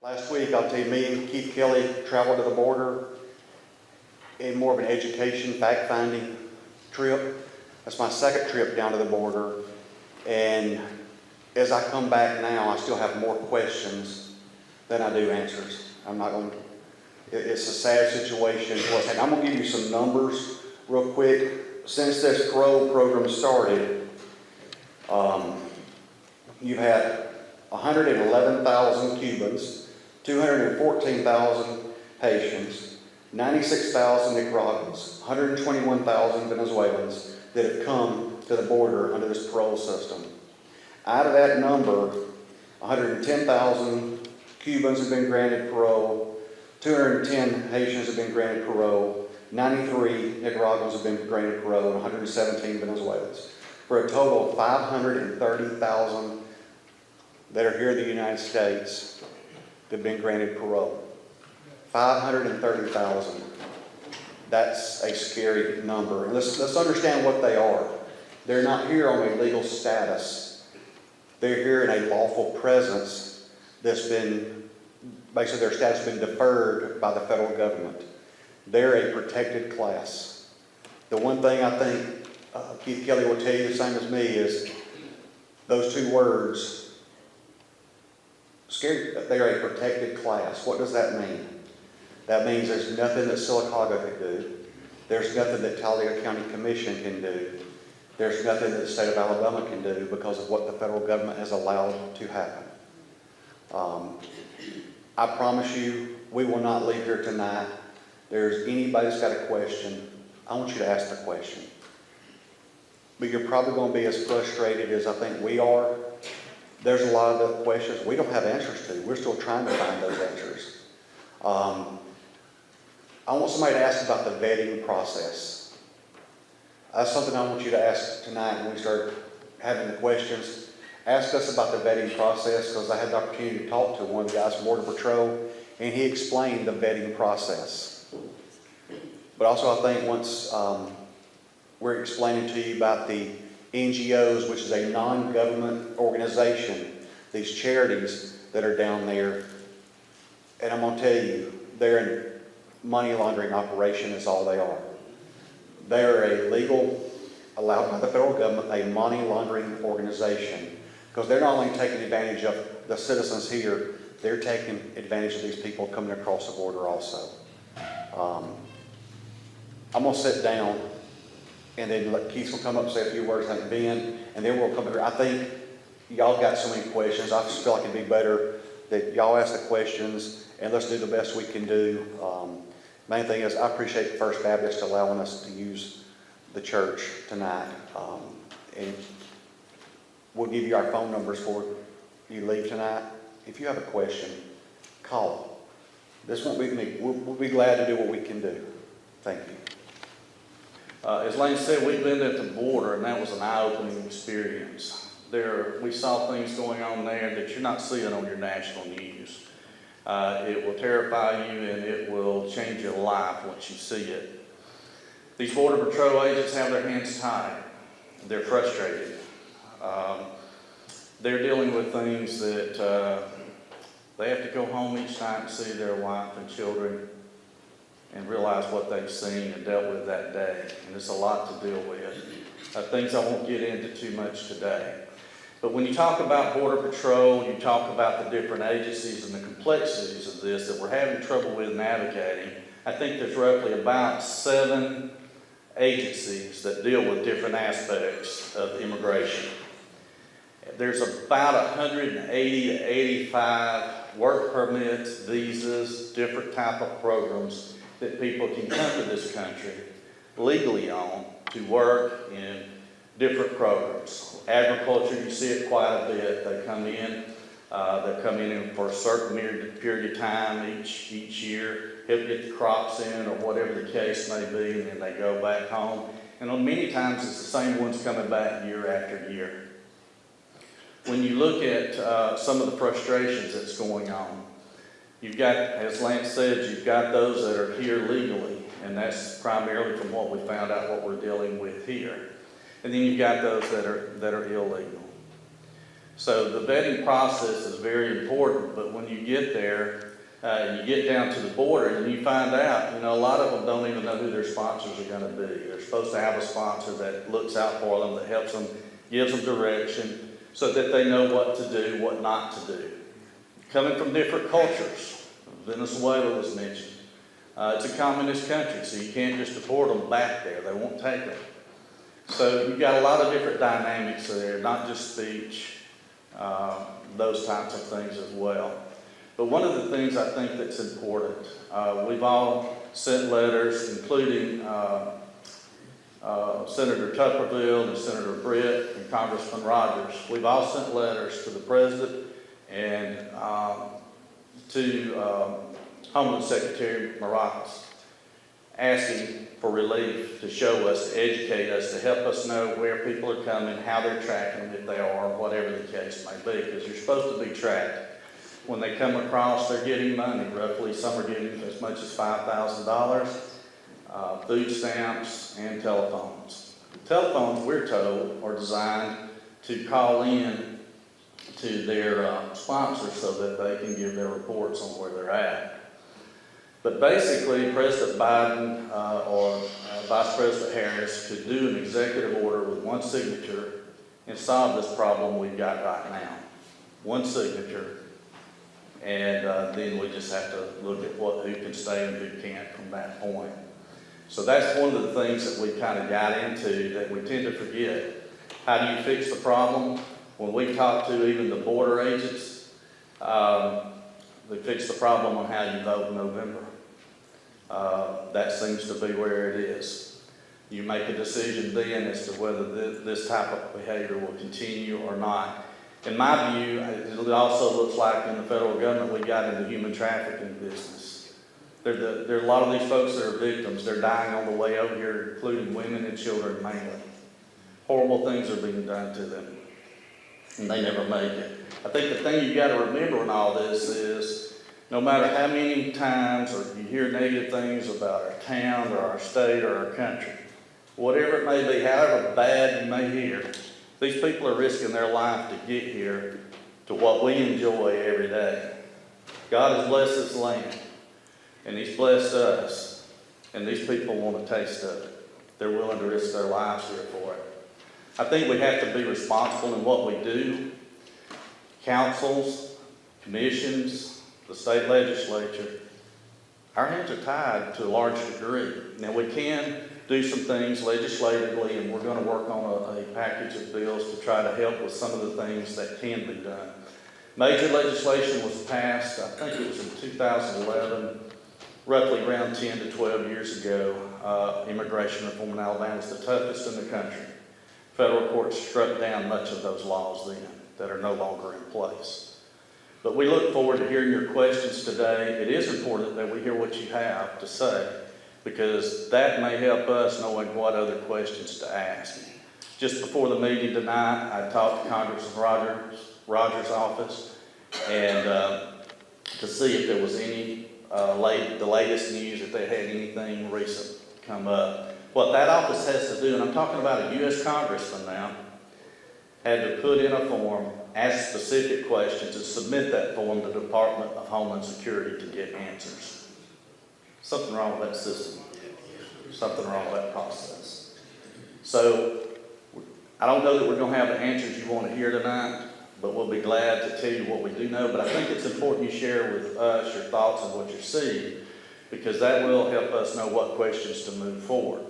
Last week, I'll tell you, me and Keith Kelly traveled to the border in more of an education, fact-finding trip. That's my second trip down to the border. And as I come back now, I still have more questions than I do answers. I'm not going to, it's a sad situation. I'm going to give you some numbers real quick. Since this parole program started, you've had 111,000 Cubans, 214,000 Haitians, 96,000 Nicaraguans, 121,000 Venezuelans that have come to the border under this parole system. Out of that number, 110,000 Cubans have been granted parole, 210 Haitians have been granted parole, 93 Nicaraguans have been granted parole, and 117 Venezuelans, for a total of 530,000 that are here in the United States that have been granted parole. 530,000. That's a scary number. And let's understand what they are. They're not here on a legal status. They're here in a lawful presence that's been, basically their status has been deferred by the federal government. They're a protected class. The one thing I think Keith Kelly will tell you the same as me is those two words, scary. They're a protected class. What does that mean? That means there's nothing that Sylacauga could do. There's nothing that Talladega County Commission can do. There's nothing that the state of Alabama can do because of what the federal government has allowed to happen. I promise you, we will not leave here tonight. There's anybody that's got a question, I want you to ask the question. But you're probably going to be as frustrated as I think we are. There's a lot of the questions we don't have answers to. We're still trying to find those answers. I want somebody to ask about the vetting process. That's something I want you to ask tonight when we start having the questions. Ask us about the vetting process, because I had the opportunity to talk to one of the guys from Border Patrol, and he explained the vetting process. But also I think once we're explaining to you about the NGOs, which is a non-government organization, these charities that are down there, and I'm going to tell you, they're in money laundering operation is all they are. They're a legal, allowed by the federal government, a money laundering organization, because they're not only taking advantage of the citizens here, they're taking advantage of these people coming across the border also. I'm going to sit down, and then Keith will come up and say a few words like Ben, and then we'll come here. I think y'all got so many questions. I just feel like it'd be better that y'all ask the questions, and let's do the best we can do. Main thing is I appreciate the First Baptist allowing us to use the church tonight. And we'll give you our phone numbers before you leave tonight. If you have a question, call. This won't be me. We'll be glad to do what we can do. Thank you. As Lane said, we've been at the border, and that was an eye-opening experience. We saw things going on there that you're not seeing on your national news. It will terrify you, and it will change your life once you see it. These Border Patrol agents have their hands tied. They're frustrated. They're dealing with things that they have to go home each time to see their wife and children and realize what they've seen and dealt with that day. And it's a lot to deal with. Things I won't get into too much today. But when you talk about Border Patrol, you talk about the different agencies and the complexities of this that we're having trouble with navigating, I think there's roughly about 7 agencies that deal with different aspects of immigration. There's about 180 to 85 work permits, visas, different type of programs that people can come to this country legally on to work in different programs. Agriculture, you see it quite a bit. They come in for a certain period of time each year, help get the crops in or whatever the case may be, and then they go back home. And many times it's the same ones coming back year after year. When you look at some of the frustrations that's going on, you've got, as Lance said, you've got those that are here legally, and that's primarily from what we found out what we're dealing with here. And then you've got those that are illegal. So the vetting process is very important, but when you get there, you get down to the border and you find out, a lot of them don't even know who their sponsors are gonna be. They're supposed to have a sponsor that looks out for them, that helps them, gives them direction, so that they know what to do, what not to do. Coming from different cultures, Venezuela was mentioned. It's a communist country, so you can't just deport them back there. They won't take them. So you've got a lot of different dynamics there, not just speech, those types of things as well. But one of the things I think that's important, we've all sent letters, including Senator Tuckerville and Senator Britt and Congressman Rogers. We've all sent letters to the President and to Homeland Secretary Maracas, asking for relief to show us, to educate us, to help us know where people are coming, how they're tracking, if they are, whatever the case may be, because you're supposed to be tracked. When they come across, they're getting money, roughly. Some are getting as much as $5,000, food stamps, and telephones. Telephones, we're told, are designed to call in to their sponsors so that they can give their reports on where they're at. But basically, President Biden or Vice President Harris could do an executive order with one signature and solve this problem we've got right now. One signature, and then we just have to look at who can stay and who can't from that point. So that's one of the things that we kind of got into that we tend to forget. How do you fix the problem? When we talk to even the border agents, they fix the problem on how you vote in November. That seems to be where it is. You make a decision then as to whether this type of behavior will continue or not. In my view, it also looks like in the federal government we got into human trafficking business. There are a lot of these folks that are victims. They're dying on the way over here, including women and children mainly. Horrible things are being done to them, and they never make it. I think the thing you've got to remember in all this is, no matter how many times or you hear negative things about our town or our state or our country, whatever it may be, however bad you may hear, these people are risking their life to get here to what we enjoy every day. God has blessed this land, and He's blessed us, and these people want to taste of it. They're willing to risk their lives here for it. I think we have to be responsible in what we do. Councils, commissions, the state legislature, our hands are tied to a large degree. Now we can do some things legislatively, and we're going to work on a package of bills to try to help with some of the things that can be done. Major legislation was passed, I think it was in 2011, roughly around 10 to 12 years ago. Immigration reform in Alabama is the toughest in the country. Federal courts struck down much of those laws then that are no longer in place. But we look forward to hearing your questions today. It is important that we hear what you have to say, because that may help us knowing what other questions to ask. Just before the meeting tonight, I talked to Congressman Rogers' office and to see if there was any the latest news, if they had anything recent come up. What that office has to do, and I'm talking about a U.S. congressman now, had to put in a form, ask specific questions, and submit that form to the Department of Homeland Security to get answers. Something wrong with that system. Something wrong with that process. So I don't know that we're going to have the answers you want to hear tonight, but we'll be glad to tell you what we do know. But I think it's important you share with us your thoughts and what you're seeing, because that will help us know what questions to move forward.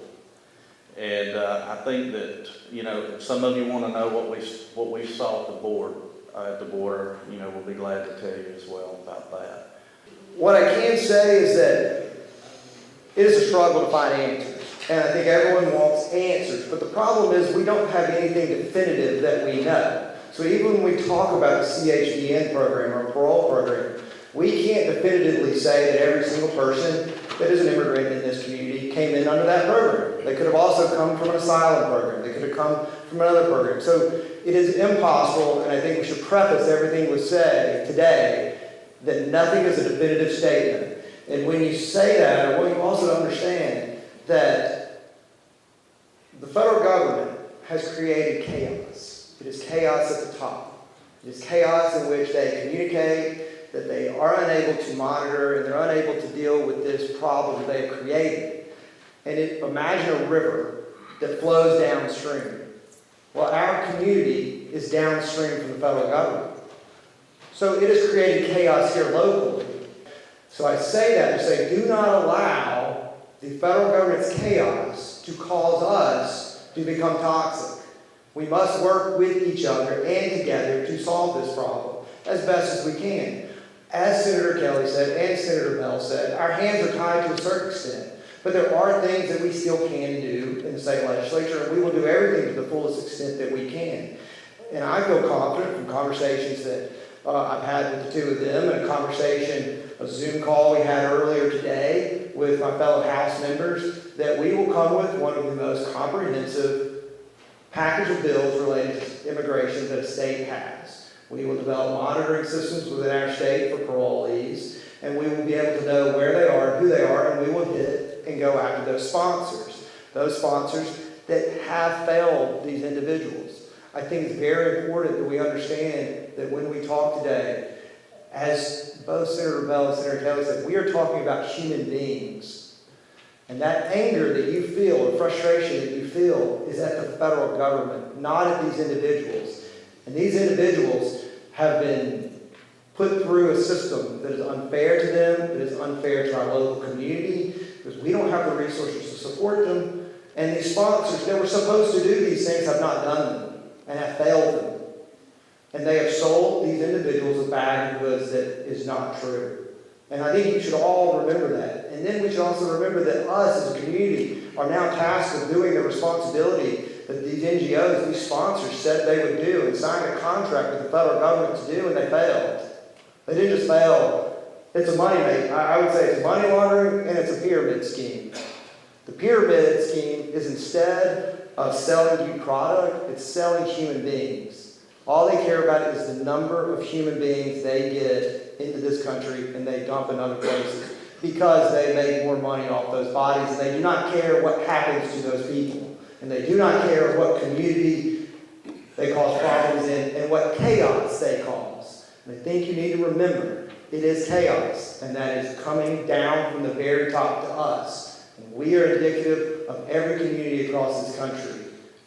And I think that, if some of you want to know what we saw at the border, we'll be glad to tell you as well about that. What I can say is that it is a struggle to find answers, and I think everyone wants answers, but the problem is we don't have anything definitive that we know. So even when we talk about the CHDN program or parole program, we can't definitively say that every single person that is an immigrant in this community came in under that program. They could have also come from an asylum program. They could have come from another program. So it is impossible, and I think we should preface everything we say today that nothing is a definitive statement. And when you say that, I want you also to understand that the federal government has created chaos. It is chaos at the top. It is chaos in which they communicate, that they are unable to monitor, and they're unable to deal with this problem they have created. And imagine a river that flows downstream. Well, our community is downstream from the federal government. So it has created chaos here locally. So I say that to say, do not allow the federal government's chaos to cause us to become toxic. We must work with each other and together to solve this problem as best as we can. As Senator Kelly said and Senator Bell said, our hands are tied to a certain extent. But there are things that we still can do in the state legislature, and we will do everything to the fullest extent that we can. And I feel confident from conversations that I've had with the two of them, and a Zoom call we had earlier today with my fellow House members, that we will come with one of the most comprehensive package of bills related to immigration that a state has. We will develop monitoring systems within our state for parolees, and we will be able to know where they are, who they are, and we will hit and go after those sponsors that have failed these individuals. I think it's very important that we understand that when we talk today, as both Senator Bell and Senator Kelly said, we are talking about human beings. And that anger that you feel, or frustration that you feel, is at the federal government, not at these individuals. And these individuals have been put through a system that is unfair to them, that is unfair to our local community, because we don't have the resources to support them. And these sponsors that were supposed to do these things have not done them and have failed them. And they have sold these individuals a bag of goods that is not true. And I think you should all remember that. And then we should also remember that us as a community are now tasked with doing the responsibility that these NGOs, these sponsors said they would do and signed a contract with the federal government to do, and they failed. They didn't just fail. It's a money make. I would say it's money laundering and it's a pyramid scheme. The pyramid scheme is, instead of selling you product, it's selling human beings. All they care about is the number of human beings they get into this country and they dump in other places because they make more money off those bodies, and they do not care what happens to those people. And they do not care what community they cause problems in and what chaos they cause. And I think you need to remember, it is chaos, and that is coming down from the very top to us. And we are indicative of every community across this country.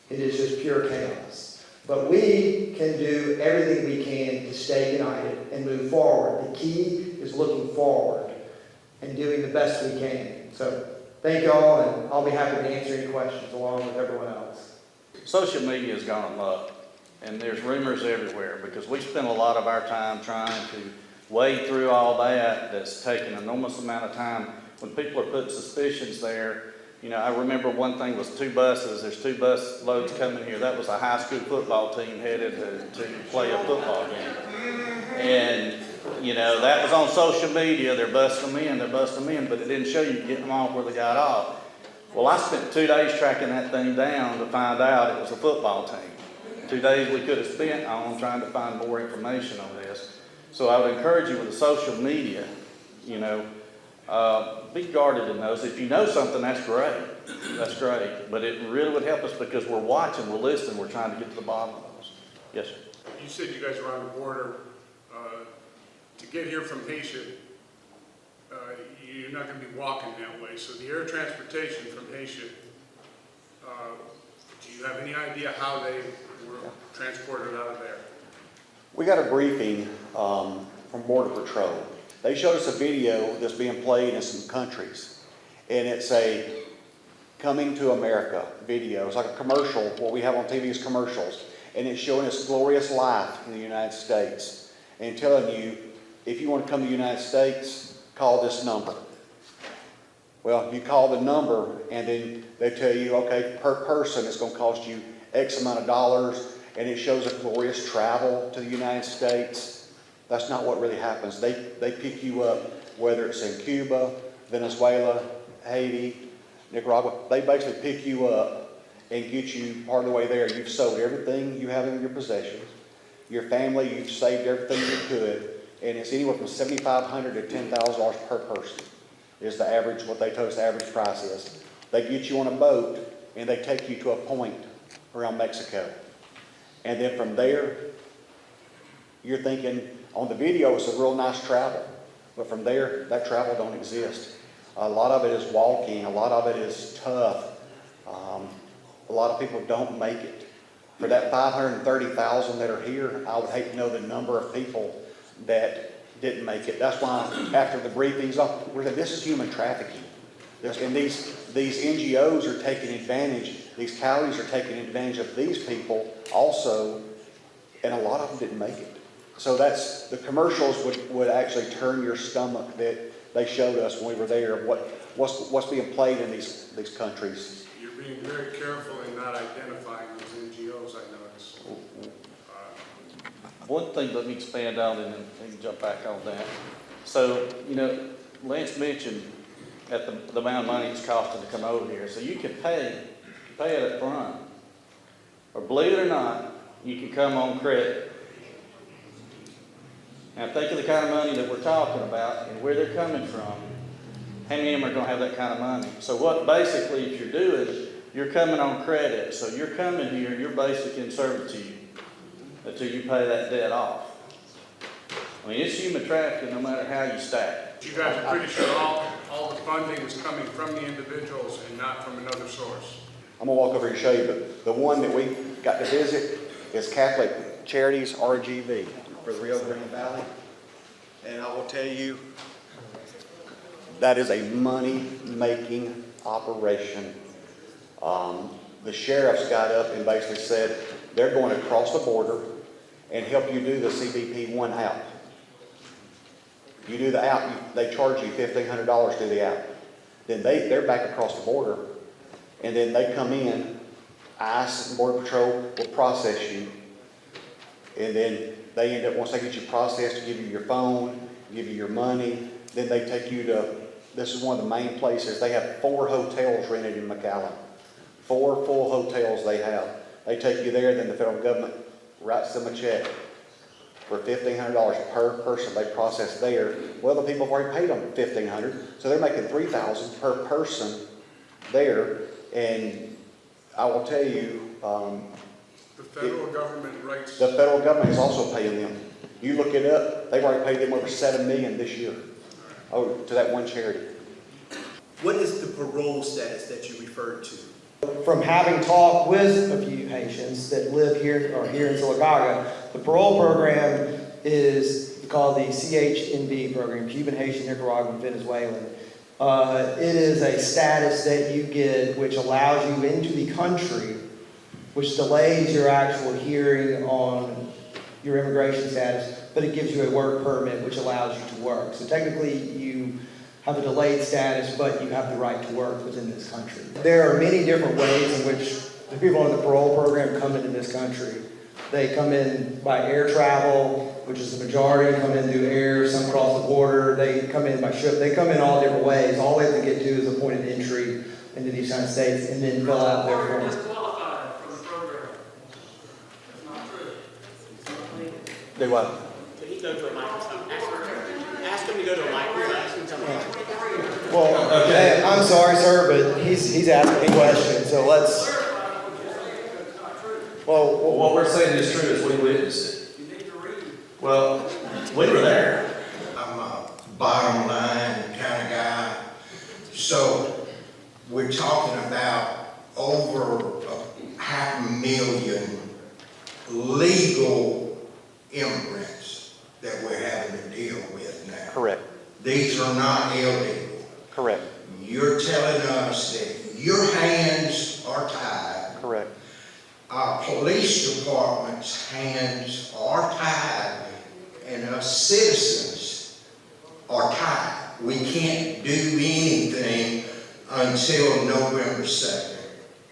It is just pure chaos. But we can do everything we can to stay united and move forward. The key is looking forward and doing the best we can. So thank you all, and I'll be happy to answer any questions along with everyone else. Social media has gone amok, and there's rumors everywhere because we spend a lot of our time trying to wade through all that. That's taken an enormous amount of time. When people are putting suspicions there, you know, I remember one thing was 2 buses. There's 2 bus loads coming here. That was a high school football team headed to play a football game. And, you know, that was on social media. They're busting them in, but it didn't show you getting them off where they got off. Well, I spent 2 days tracking that thing down to find out it was a football team. 2 days we could have spent on trying to find more information on this. So I would encourage you with the social media, you know, be guarded in those. If you know something, that's great. That's great. But it really would help us because we're watching, we're listening, we're trying to get to the bottom of those. Yes, sir. You said you guys were on the border. To get here from Haitian, you're not going to be walking that way. So the air transportation from Haitian, do you have any idea how they were transported out of there? We got a briefing from Border Patrol. They showed us a video that's being played in some countries, and it's a coming to America video. It's like a commercial. What we have on TV is commercials, and it's showing us glorious life in the United States and telling you, if you want to come to the United States, call this number. Well, you call the number, and then they tell you, okay, per person, it's going to cost you X amount of dollars, and it shows a glorious travel to the United States. That's not what really happens. They pick you up, whether it's in Cuba, Venezuela, Haiti, Nicaragua. They basically pick you up and get you part of the way there. You've sold everything you have in your possessions. Your family, you've saved everything you could. And it's anywhere from $7,500 to $10,000 per person is the average, what they told us the average price is. They get you on a boat and they take you to a point around Mexico. And then from there, You're thinking, on the video, it's a real nice travel, but from there, that travel don't exist. A lot of it is walking, a lot of it is tough. A lot of people don't make it. For that 530,000 that are here, I would hate to know the number of people that didn't make it. That's why after the briefings, we're saying this is human trafficking. And these NGOs are taking advantage, these counties are taking advantage of these people also, and a lot of them didn't make it. So that's, the commercials would actually turn your stomach that they showed us when we were there, what's being played in these countries. You're being very careful in not identifying those NGOs, I noticed. One thing, let me expand on and then jump back on that. So, Lance mentioned at the amount of money it's costing to come over here. So you can pay it up front. Or believe it or not, you can come on credit. Now think of the kind of money that we're talking about and where they're coming from. How many of them are going to have that kind of money? So what basically if you're doing, you're coming on credit. So you're coming here, you're basically in servitude until you pay that debt off. I mean, it's human trafficking no matter how you stack it. You guys are pretty sure all the funding is coming from the individuals and not from another source. I'm gonna walk over and show you, but the one that we got to visit is Catholic Charities RGV for the Rio Grande Valley. And I will tell you, that is a money-making operation. The sheriffs got up and basically said they're going across the border and help you do the CBP-1 app. You do the app, they charge you $1,500 to do the app. Then they're back across the border, and then they come in, ICE and Border Patrol will process you, and then they end up, once they get you processed, give you your phone, give you your money, then they take you to, this is one of the main places, they have 4 hotels rented in McAllen. 4 full hotels they have. They take you there, then the federal government writes them a check for $1,500 per person they process there. Well, the people have already paid them $1,500, so they're making $3,000 per person there. And I will tell you, The federal government writes. the federal government is also paying them. You look it up, they've already paid them over $7 million this year. Oh, to that one charity. What is the parole status that you referred to? From having talked with a few Haitians that live here or here in Sylacauga, the parole program is called the CHNV program, Cuban, Haitian, Nicaraguan, Venezuelan. It is a status that you get which allows you into the country, which delays your actual hearing on your immigration status, but it gives you a work permit which allows you to work. So technically you have a delayed status, but you have the right to work within this country. There are many different ways in which the people on the parole program come into this country. They come in by air travel, which is the majority, come in through air, some cross the border, they come in by ship, they come in all different ways. All they have to get to is a point of entry into these United States and then fill out their form. Disqualified from the program. That's not true. Do what? Can he go to a microphone? Ask him to go to a microphone. Ask him to come on. Well, I'm sorry, sir, but he's asking a question, so let's. Well, What we're saying is true, is we witnessed it. You need to read. Well, we were there. I'm a bottom line kind of guy. So we're talking about over 500,000 legal immigrants that we're having to deal with now. Correct. These are not illegal. Correct. You're telling us that your hands are tied. Correct. Our police department's hands are tied, and us citizens are tied. We can't do anything until November 2nd.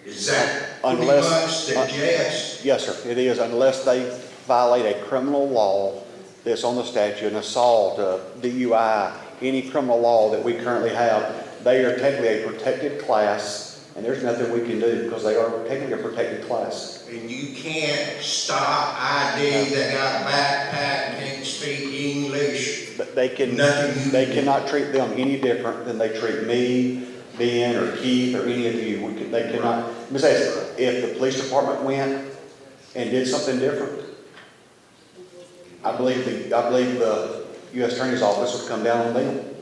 Is that pretty much the gist? Yes, sir, it is, unless they violate a criminal law that's on the statute, an assault, a DUI, any criminal law that we currently have, they are technically a protected class, and there's nothing we can do because they are technically a protected class. And you can't stop ID that got backpack, can't speak English. But they Nothing you they can cannot treat them any different than they treat me, Ben, or Keith, or any of you. They cannot. Let me say this, if the police department went and did something different, I believe the U.S. Attorney's Office would come down on them.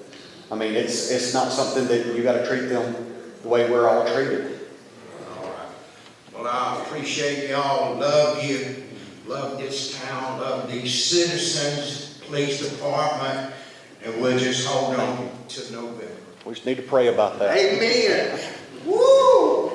I mean, it's not something that you gotta treat them the way we're all treated. All right. Well, I appreciate y'all, love you, love this town, love these citizens, police department, and we'll just hold on to November. We just need to pray about that. Amen. Woo!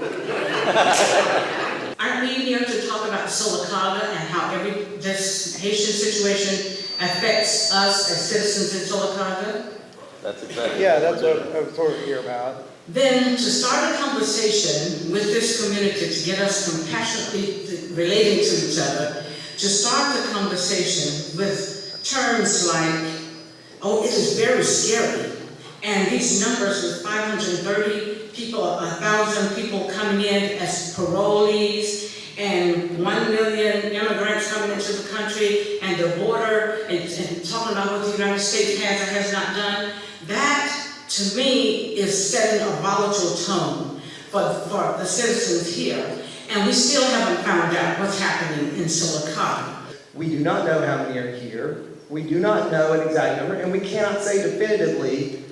Aren't we here to talk about Sylacauga and how this Haitian situation affects us as citizens in Sylacauga? That's exactly. Yeah, that's what I was sort of here about. Then to start a conversation with this community to get us compassionately relating to each other, to start the conversation with terms like, oh, it is very scary. And these numbers with 530 people, 1,000 people coming in as parolees, and 1 million immigrants coming into the country, and the border, and talking about what the United States has or has not done, that, to me, is setting a volatile tone for the citizens here. And we still haven't found out what's happening in Sylacauga. We do not know how many are here. We do not know an exact number, and we cannot say definitively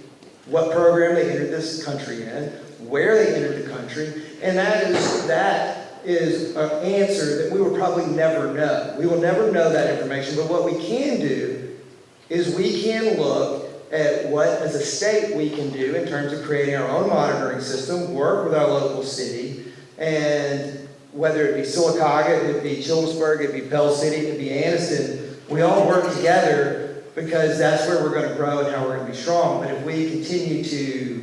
what program they entered this country in, where they entered the country, and that is an answer that we will probably never know. We will never know that information, but what we can do is we can look at what, as a state, we can do in terms of creating our own monitoring system, work with our local city, and whether it be Sylacauga, it be Childersburg, it be Pell City, it be Anniston, we all work together because that's where we're going to grow and how we're going to be strong. But if we continue to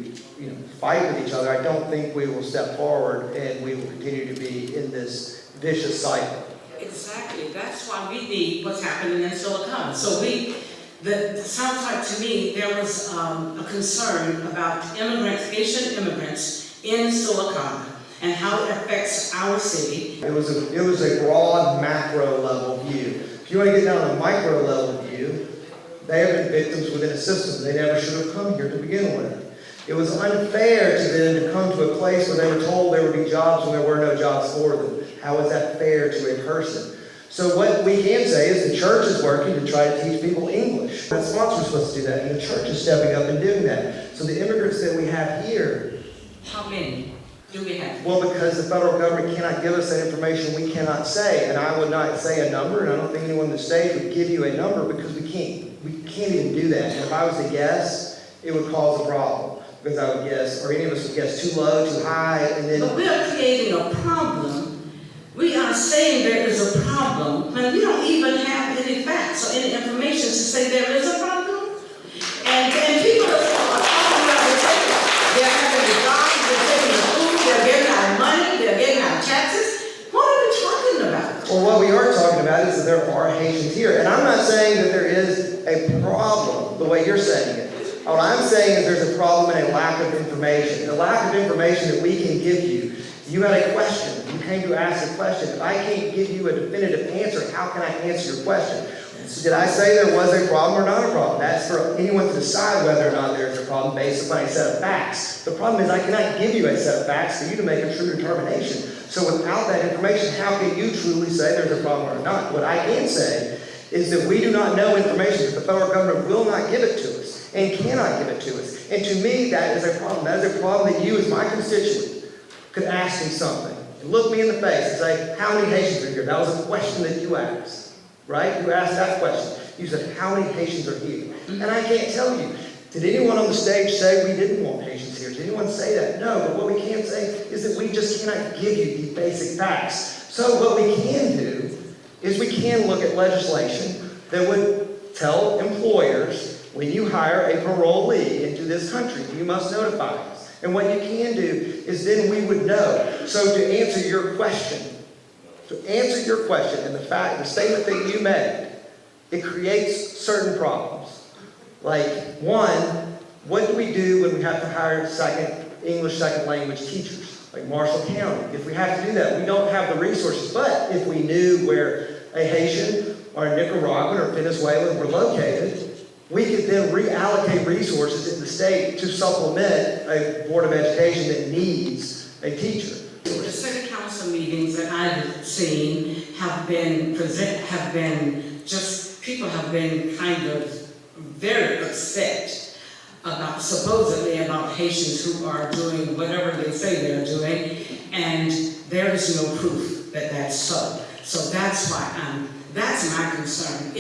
fight with each other, I don't think we will step forward and we will continue to be in this vicious cycle. Exactly. That's why we need what's happening in Sylacauga. So it sounds like to me there was a concern about immigrants, Haitian immigrants in Sylacauga and how it affects our city. It was a broad macro level view. If you want to get down to a micro level view, they have been victims within a system. They never should have come here to begin with. It was unfair to them to come to a place where they were told there would be jobs when there were no jobs for them. How is that fair to a person? So what we can say is the church is working to try to teach people English. The sponsors are supposed to do that, and the church is stepping up and doing that. So the immigrants that we have here, How many do we have? well, because the federal government cannot give us that information, we cannot say. And I would not say a number, and I don't think anyone on the stage would give you a number because we can't. We can't even do that. And if I was to guess, it would cause a problem. Because I would guess, or any of us would guess too low, too high, and then... But we are creating a problem. We are saying there is a problem when we don't even have any facts or any information to say there is a problem. And people are talking about they're having the jobs, they're taking the food, they're getting our money, they're getting our taxes. What are we talking about? Well, what we are talking about is that there are Haitians here. And I'm not saying that there is a problem the way you're saying it. What I'm saying is there's a problem and a lack of information. The lack of information that we can give you. You had a question. You came to ask a question. If I can't give you a definitive answer, how can I answer your question? So did I say there was a problem or not a problem? That's for anyone to decide whether or not there's a problem based upon a set of facts. The problem is I cannot give you a set of facts for you to make a true determination. So without that information, how can you truly say there's a problem or not? What I can say is that we do not know information that the federal government will not give it to us and cannot give it to us. And to me, that is a problem. That is a problem that you as my constituent could ask me something and look me in the face and say, how many Haitians are here? That was a question that you asked, right? You asked that question. You said, how many Haitians are here? And I can't tell you. Did anyone on the stage say we didn't want Haitians here? Did anyone say that? No, but what we can say is that we just cannot give you the basic facts. So what we can do is we can look at legislation that would tell employers, when you hire a parolee into this country, you must notify us. And what you can do is then we would know. So to answer your question, and the statement that you made, it creates certain problems. Like, one, what do we do when we have to hire English second language teachers? Like Marshall County. If we have to do that, we don't have the resources. But if we knew where a Haitian or a Nicaraguan or Venezuelan were located, we could then reallocate resources in the state to supplement a Board of Education that needs a teacher. The city council meetings that I've seen have been just people have been kind of very upset about, supposedly about Haitians who are doing whatever they say they're doing, and there is no proof that that's so. So that's why that's my concern.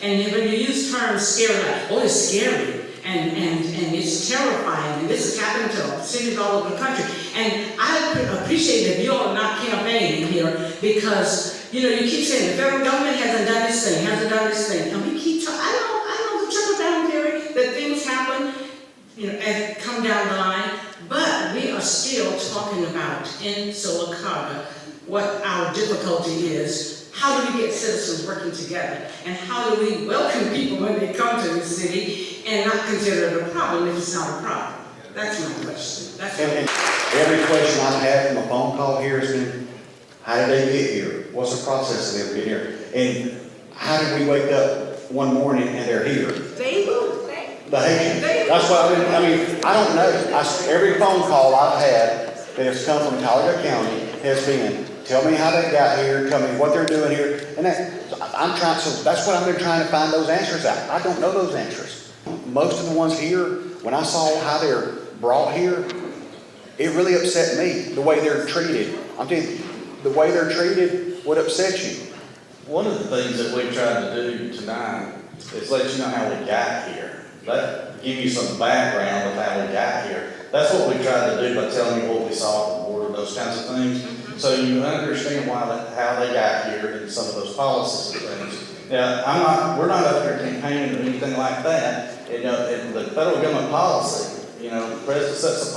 And when you use terms scary, like, oh, it's scary, and it's terrifying, and this is happening to cities all over the country. And I appreciate that you all are not campaigning here, because, you know, you keep saying the federal government hasn't done this thing, and we keep talking, I know the trickle-down theory, that things happen, you know, and come down the line, but we are still talking about in Sylacauga what our difficulty is. How do we get citizens working together? And how do we welcome people when they come to the city and not consider it a problem if it's not a problem? That's my question. And every question I've had from a phone call here has been, how did they get here? What's the process of them getting here? And how did we wake up one morning and they're here? The Haitians. That's what I mean, I don't know. Every phone call I've had that has come from Cuyahoga County has been, tell me how they got here, tell me what they're doing here. And so that's what I've been trying to find those answers out. I don't know those answers. Most of the ones here, when I saw how they're brought here, it really upset me, the way they're treated. I'm telling you, the way they're treated would upset you. One of the things that we tried to do tonight is let you know how we got here. Give you some background of how we got here. That's what we tried to do by telling you what we saw at the border, those kinds of things. So you understand how they got here and some of those policies and things. Now, we're not up here campaigning or anything like that. And the federal government policy, you know, the president sets the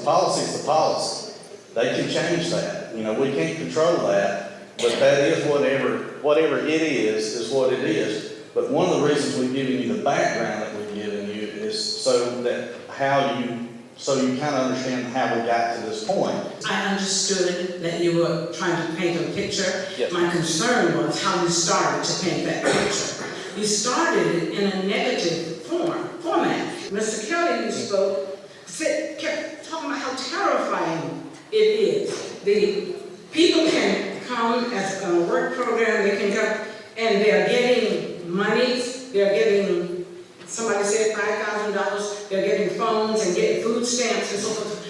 policy is the policy. They can change that. You know, we can't control that, but that is whatever it is what it is. But one of the reasons we've given you the background that we've given you is so you kind of understand how we got to this point. I understood that you were trying to paint a picture. Yes. My concern was how you started to paint that picture. You started it in a negative format. Mr. Kelly, you spoke, kept talking about how terrifying it is. The people can come as a work program, they can come, and they're getting monies, they're getting, somebody said $5,000, they're getting phones and getting food stamps and so forth.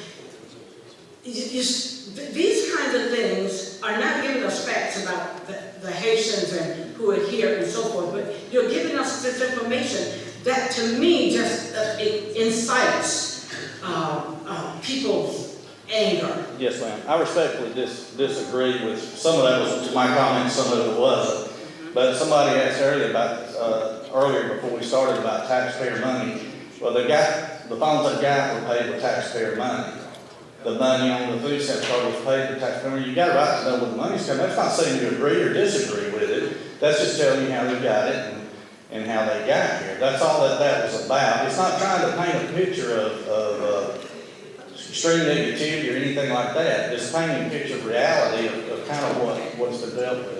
These kinds of things are not giving us facts about the Haitians and who are here and so forth, but you're giving us this information that to me just it incites people's anger. Yes, ma'am. I respectfully disagree with some of that was my comments, some of it wasn't. But somebody asked earlier before we started about taxpayer money. Well, the phones they got were paid with taxpayer money. The money on the food stamp card was paid with taxpayer money. You got a right to know where the money's coming. That's not saying you agree or disagree with it. That's just telling you how they got it and how they got here. That's all that was about. It's not trying to paint a picture of extreme negativity or anything like that. It's painting a picture of reality of kind of what's been dealt with.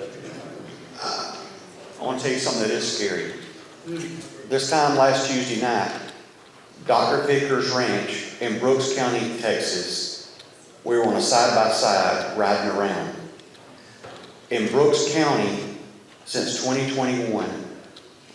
I want to tell you something that is scary. This time last Tuesday night, Dr. Vickers Ranch in Brooks County, Texas, we were on a side-by-side riding around. In Brooks County, since 2021,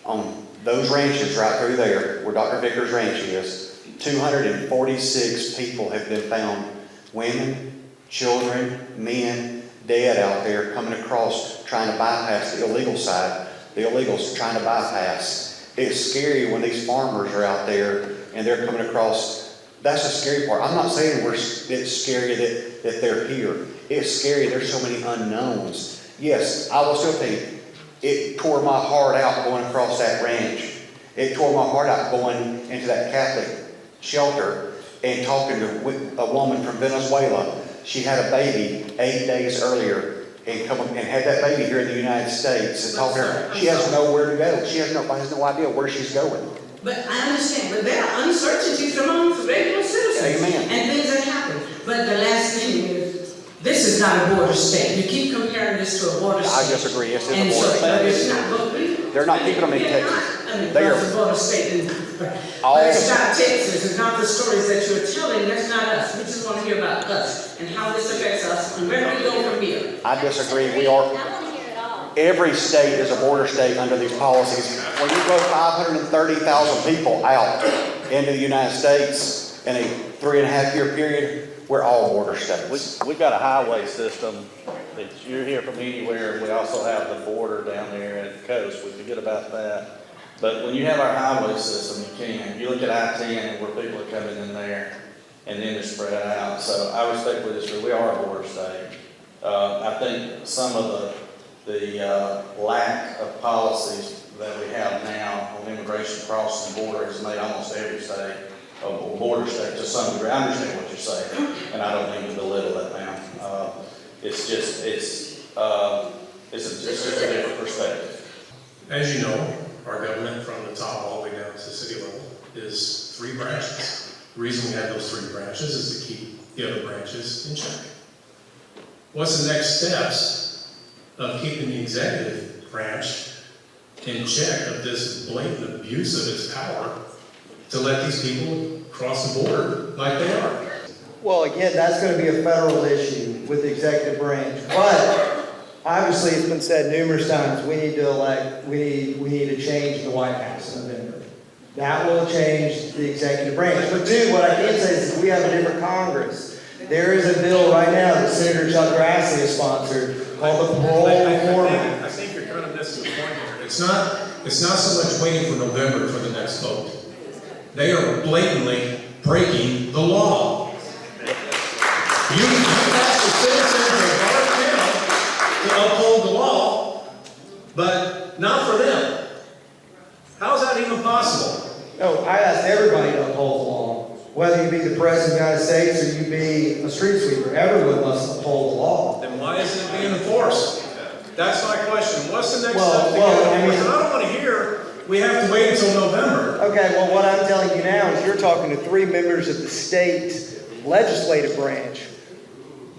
on those ranches right through there, where Dr. Vickers Ranch is, 246 people have been found, women, children, men, dead out there coming across trying to bypass the illegal side. The illegals trying to bypass. It's scary when these farmers are out there and they're coming across. That's the scary part. I'm not saying it's scary that they're here. It's scary there's so many unknowns. Yes, I will still tell you, it tore my heart out going across that ranch. It tore my heart out going into that Catholic shelter and talking to a woman from Venezuela. She had a baby 8 days earlier and had that baby here in the United States and talking to her. She has nowhere to go. She has no idea where she's going. But I understand, but there are uncertainties among regular citizens. Amen. And things that happen. But the last thing is, this is not a border state. You keep comparing this to a border state. I disagree. It's And a border so, but state. it's not, but They're not keeping them in they're Texas. not. I mean, They are. it's a border state. All- But it's not Texas. It's not the stories that you're telling. That's not us. We just want to hear about us and how this affects us and where we go from here. I disagree. We are. I want to hear it all. every state is a border state under these policies. When you vote 530,000 people out into the United States in a 3.5-year period, we're all border states. We've got a highway system that you're here from anywhere. We also have the border down there at the coast. We forget about that. But when you have our highway system, you can. You look at I-10 where people are coming in there and then they're spread out. So I respectfully disagree. We are a border state. I think some of the lack of policies that we have now on immigration crossing the border has made almost every state a border state to some degree. I understand what you're saying, and I don't mean to belittle that now. It's just a different perspective. As you know, our government from the top all the way down to the city level is 3 branches. The reason we have those 3 branches is to keep the other branches in check. What's the next steps of keeping the executive branch in check of this blatant abuse of its power to let these people cross the border like they are? Well, again, that's going to be a federal issue with the executive branch. But obviously, it's been said numerous times, we need to change the White House in November. That will change the executive branch. But two, what I can say is we have a different Congress. There is a bill right now that Senator Chuck Grassley has sponsored called the Parole Reform Act. I think you're kind of missing the point here. It's not so much waiting for November for the next vote. They are blatantly breaking the law. You ask the citizens of our town to uphold the law, but not for them. How is that even possible? No, I asked everybody to uphold the law. Whether you be the President of the United States or you be a street sweeper, everyone must uphold the law. Then why isn't it being enforced? That's my question. What's the next Well, step to well, get I mean- enforced? And I don't want to hear we have to wait until November. Okay, well, what I'm telling you now is you're talking to 3 members of the state legislative branch.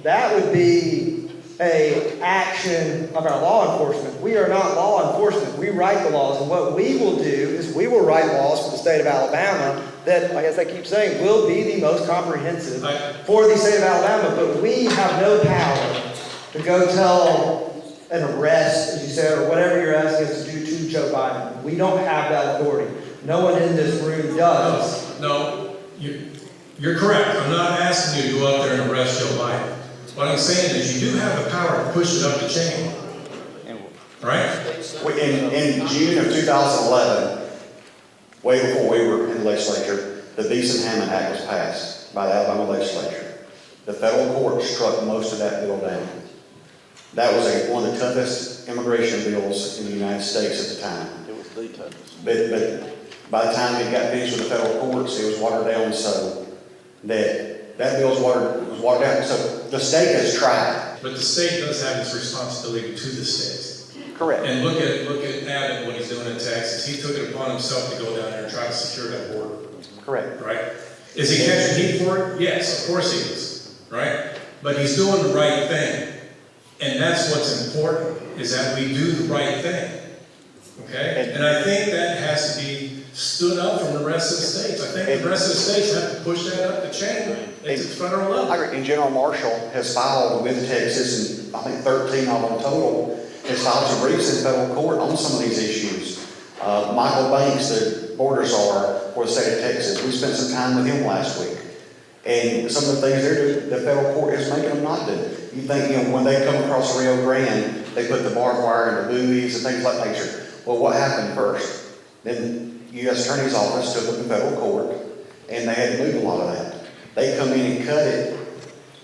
That would be an action of our law enforcement. We are not law enforcement. We write the laws, and what we will do is we will write laws for the state of Alabama that, like as I keep saying, will be the most comprehensive for the state of Alabama, but we have no power to go tell an arrest, as you said, or whatever you're asking us to do to Joe Biden. We don't have that authority. No one in this room does. No, you're correct. I'm not asking you to go out there and arrest Joe Biden. What I'm saying is you do have the power to push it up the chain. Right? In June of 2011, way before we were in the legislature, the Beeson-Hammond Act was passed by the Alabama legislature. The federal court struck most of that bill down. That was one of the toughest immigration bills in the United States at the time. It was the toughest. But by the time it got finished with the federal courts, it was watered down so that bill was watered down. So the state has tried. But the state does have its responsibility to the states. Correct. And look at Abbott, what he's doing in Texas. He took it upon himself to go down there and try to secure that border. Correct. Right? Is he catching heat for it? Yes, of course he is. Right? But he's doing the right thing. And that's what's important, is that we do the right thing. Okay? And I think that has to be stood up from the rest of the states. I think the rest of the states have to push that up the chain at the federal level. And General Marshall has filed with Texas, and I think 13 of them total, has filed some briefs in federal court on some of these issues. Michael Banks, the border czar for the state of Texas, we spent some time with him last week. And some of the things they're doing, the federal court is making them not do. You think, when they come across the Rio Grande, they put the barbed wire and the buoys and things like that nature. Well, what happened first? Then U.S. Attorney's Office took it to federal court, and they had to move a lot of that. They come in and cut it.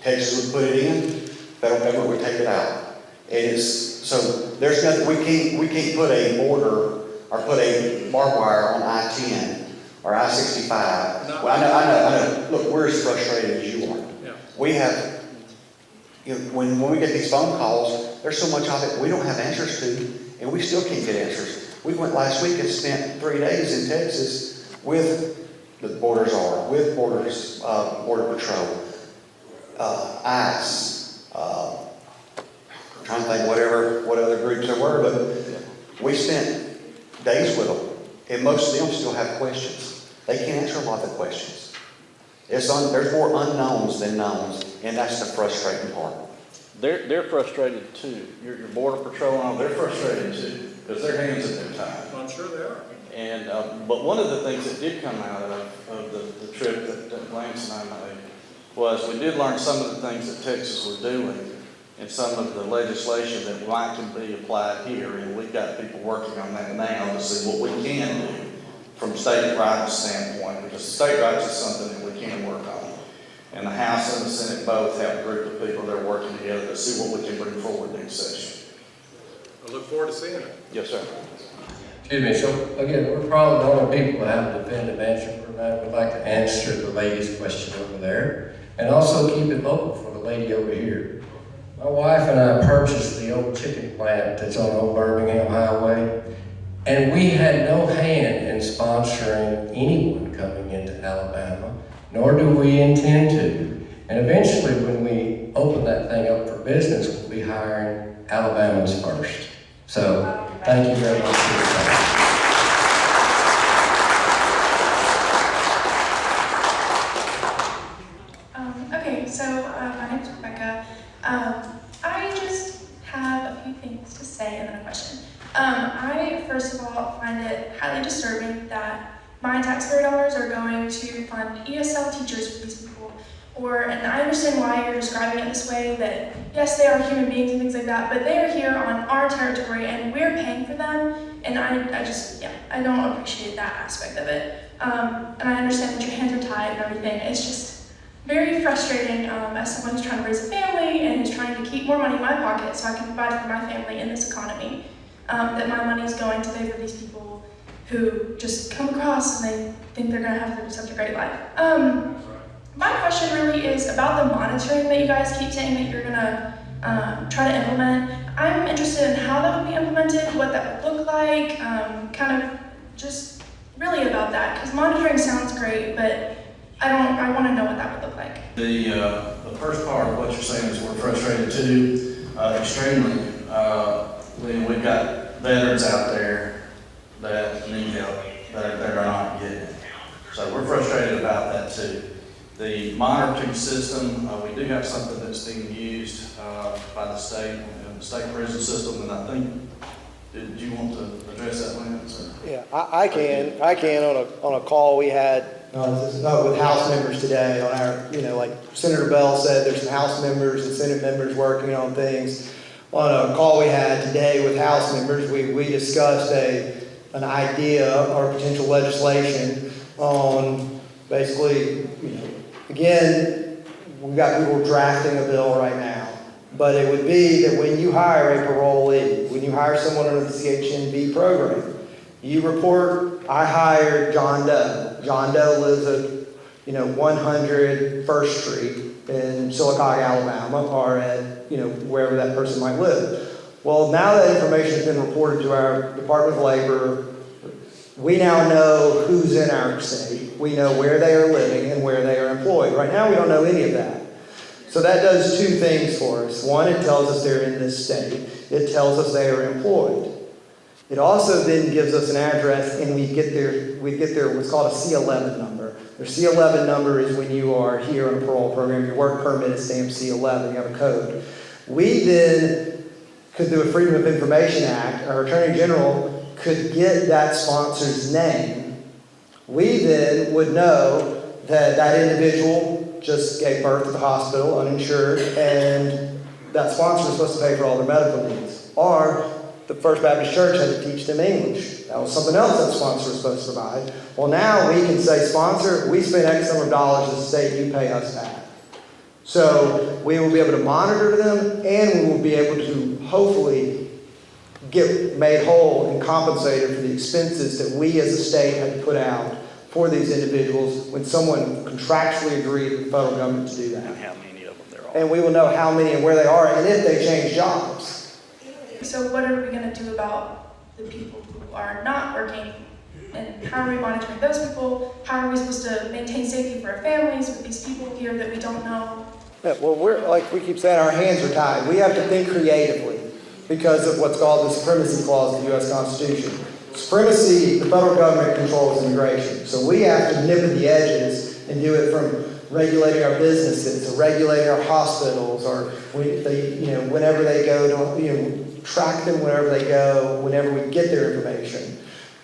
Texas would put it in. Federal government would take it out. And so there's nothing, we can't put a border or put a barbed wire on I-10 or I-65. Well, I know. Look, we're as frustrated as you are. Yeah. We have, when we get these phone calls, there's so much of it we don't have answers to, and we still can't get answers. We went last week and spent 3 days in Texas with the border czar, with Border Patrol, ICE, I'm trying to think what other groups there were, but we spent days with them, and most of them still have questions. They can't answer a lot of the questions. There's more unknowns than knowns, and that's the frustrating part. they're frustrated too. Your border patrol, and all, they're frustrated too, because their hands have been tied. I'm sure they are. And, but one of the things that did come out of the trip that Lance and I made was we did learn some of the things that Texas was doing and some of the legislation that might can be applied here. And we've got people working on that now to see what we can do from a state rights standpoint, because state rights is something that we can work on. And the House and the Senate both have a group of people that are working together to see what we can bring forward next session. I look forward to seeing it. Yes, sir. Excuse me, so again, we're probably the only people that have a definitive answer for that. We'd like to answer the lady's question over there and also keep it local for the lady over here. My wife and I purchased the old chicken plant that's on Old Birmingham Highway, and we had no hand in sponsoring anyone coming into Alabama, nor do we intend to. And eventually, when we open that thing up for business, we'll be hiring Alabamans first. So, thank you very much for your time. Okay, so my name's Rebecca. I just have a few things to say and then a question. I, first of all, find it highly disturbing that my taxpayer dollars are going to fund ESL teachers for these people. And I understand why you're describing it this way, that yes, they are human beings and things like that, but they are here on our territory and we're paying for them. And I don't appreciate that aspect of it. And I understand that your hands are tied and everything. It's just very frustrating as someone who's trying to raise a family and who's trying to keep more money in my pocket so I can provide for my family in this economy, that my money is going to pay for these people who just come across and they think they're gonna have such a great life. My question really is about the monitoring that you guys keep saying that you're gonna try to implement. I'm interested in how that would be implemented, what that would look like, kind of just really about that, because monitoring sounds great, but I want to know what that would look like. The first part of what you're saying is we're frustrated too, extremely. We've got veterans out there that need help, that are not getting it. So we're frustrated about that too. The monitoring system, we do have something that's being used by the state prison system, and I think, did you want to address that, Lance? Yeah, I can on a call we had with House members today on our, like Senator Bell said, there's some House members and Senate members working on things. On a call we had today with House members, we discussed an idea or potential legislation on basically, again, we've got people drafting a bill right now, but it would be that when you hire a parolee, when you hire someone under the CHNB program, you report, I hired John Doe. John Doe lives at, 100 First Street in Sylacauga, Alabama, or at, wherever that person might live. Well, now that information has been reported to our Department of Labor, we now know who's in our state. We know where they are living and where they are employed. Right now, we don't know any of that. So that does two things for us. One, it tells us they're in this state. It tells us they are employed. It also then gives us an address, and we get their what's called a C11 number. Their C11 number is when you are here on a parole program, your work permit is stamped C11, you have a code. We then could do a Freedom of Information Act, our Attorney General could get that sponsor's name. We then would know that that individual just gave birth at the hospital, uninsured, and that sponsor was supposed to pay for all their medical needs. Or the First Baptist Church had to teach them English. That was something else that sponsor was supposed to provide. Well, now we can say, sponsor, we spend X number of dollars as a state, you pay us back. So we will be able to monitor them, and we will be able to hopefully get made whole and compensated for the expenses that we as a state had to put out for these individuals when someone contractually agreed with the federal government to do that. And how many of them there are. And we will know how many and where they are, and if they change jobs. So what are we going to do about the people who are not working? And how are we monitoring those people? How are we supposed to maintain safety for our families with these people here that we don't know? Yeah, well, we're, like we keep saying, our hands are tied. We have to think creatively because of what's called the Supremacy Clause of the U.S. Constitution. Supremacy, the federal government controls immigration. So we have to nip at the edges and do it from regulating our businesses, or regulating our hospitals, or whenever they go to, track them wherever they go, whenever we get their information.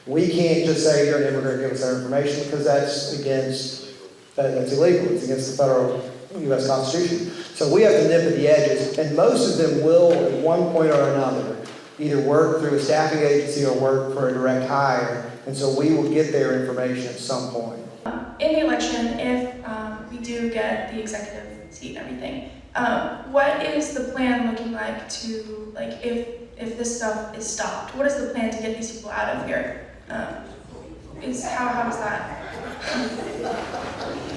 We can't just say you're an immigrant, give us our information, because that's illegal. It's against the federal U.S. Constitution. So we have to nip at the edges, and most of them will, at one point or another, either work through a staffing agency or work for a direct hire, and so we will get their information at some point. In the election, if we do get the executive seat and everything, what is the plan looking like to, like, if this stuff is stopped? What is the plan to get these people out of here? How is that?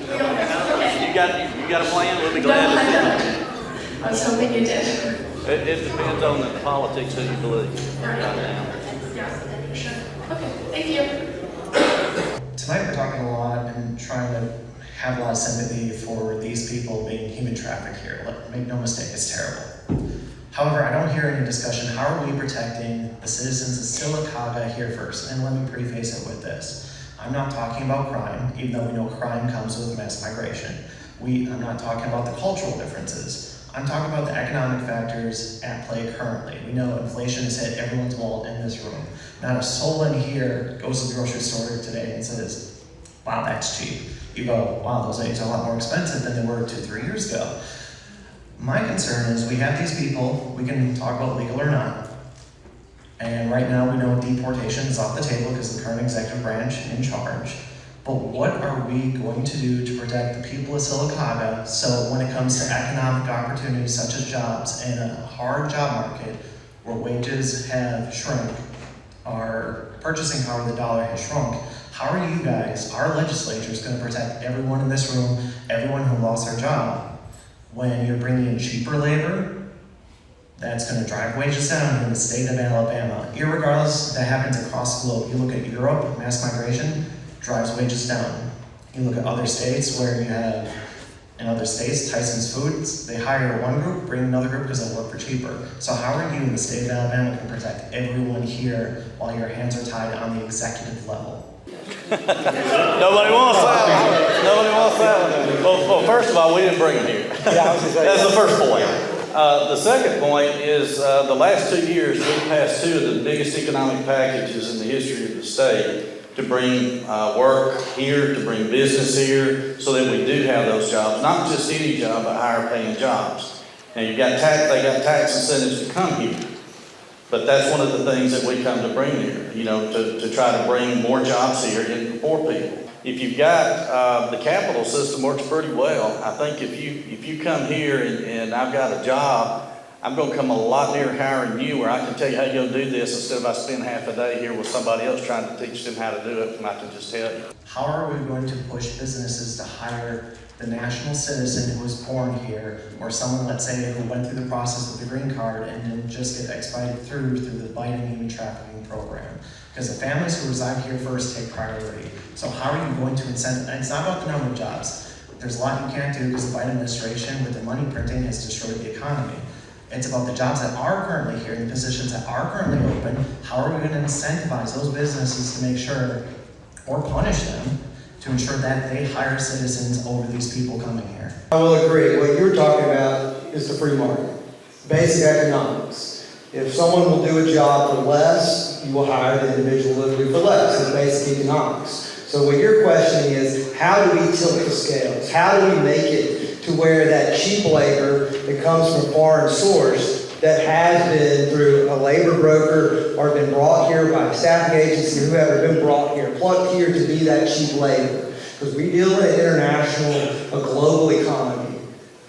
We don't know. Okay. You got a plan? We'll be glad to see it. I was hoping you did. It depends on the politics who you believe right now. Yeah, sure. Okay, thank you. Tonight we're talking a lot and trying to have a lot of sympathy for these people being human trafficked here. Make no mistake, it's terrible. However, I don't hear any discussion, how are we protecting the citizens of Sylacauga here first? And let me preface it with this. I'm not talking about crime, even though we know crime comes with mass migration. I'm not talking about the cultural differences. I'm talking about the economic factors at play currently. We know inflation has hit everyone's wallet in this room. Not a soul in here goes to the grocery store today and says, wow, that's cheap. You go, wow, those eggs are a lot more expensive than they were 2-3 years ago. My concern is we have these people, we can talk about legal or not, and right now we know deportation is off the table because the current executive branch in charge. But what are we going to do to protect the people of Sylacauga so when it comes to economic opportunities such as jobs in a hard job market where wages have shrunk, our purchasing power of the dollar has shrunk, how are you guys, our legislators, going to protect everyone in this room, everyone who lost their job, when you're bringing in cheaper labor that's going to drive wages down in the state of Alabama? Irregardless, that happens across the globe. You look at Europe, mass migration drives wages down. You look at other states where you have, in other states, Tyson's Foods, they hire one group, bring another group because they work for cheaper. So how are you in the state of Alabama can protect everyone here while your hands are tied on the executive level? Nobody wants that one. Nobody wants that one. Well, first of all, we didn't bring them here. That's the first point. The second point is the last 2 years we've passed 2 of the biggest economic packages in the history of the state to bring work here, to bring business here, so that we do have those jobs, not just any job, but higher paying jobs. Now they got tax incentives to come here, but that's one of the things that we come to bring here, to try to bring more jobs here and for poor people. If you've got, the capital system works pretty well. I think if you come here and I've got a job, I'm going to come a lot nearer hiring you where I can tell you how you're going to do this instead of I spend half a day here with somebody else trying to teach them how to do it, and I can just tell you. How are we going to push businesses to hire the national citizen who was born here, or someone, let's say, who went through the process with the green card and didn't just get expedited through the Biden human trafficking program? Because the families who reside here first take priority. So how are you going to incentivize? And it's not about the number of jobs. There's a lot you can't do because the Biden administration with the money printing has destroyed the economy. It's about the jobs that are currently here and the positions that are currently open. How are we going to incentivize those businesses to make sure, or punish them, to ensure that they hire citizens over these people coming here? I will agree. What you're talking about is the free market, basic economics. If someone will do a job for less, you will hire the individual who will do for less. It's basic economics. So what you're questioning is, how do we tilt the scales? How do we make it to where that cheap labor that comes from foreign source that has been through a labor broker or been brought here by a staffing agency or whoever, been brought here, plucked here to be that cheap labor? Because we deal in an international, a global economy.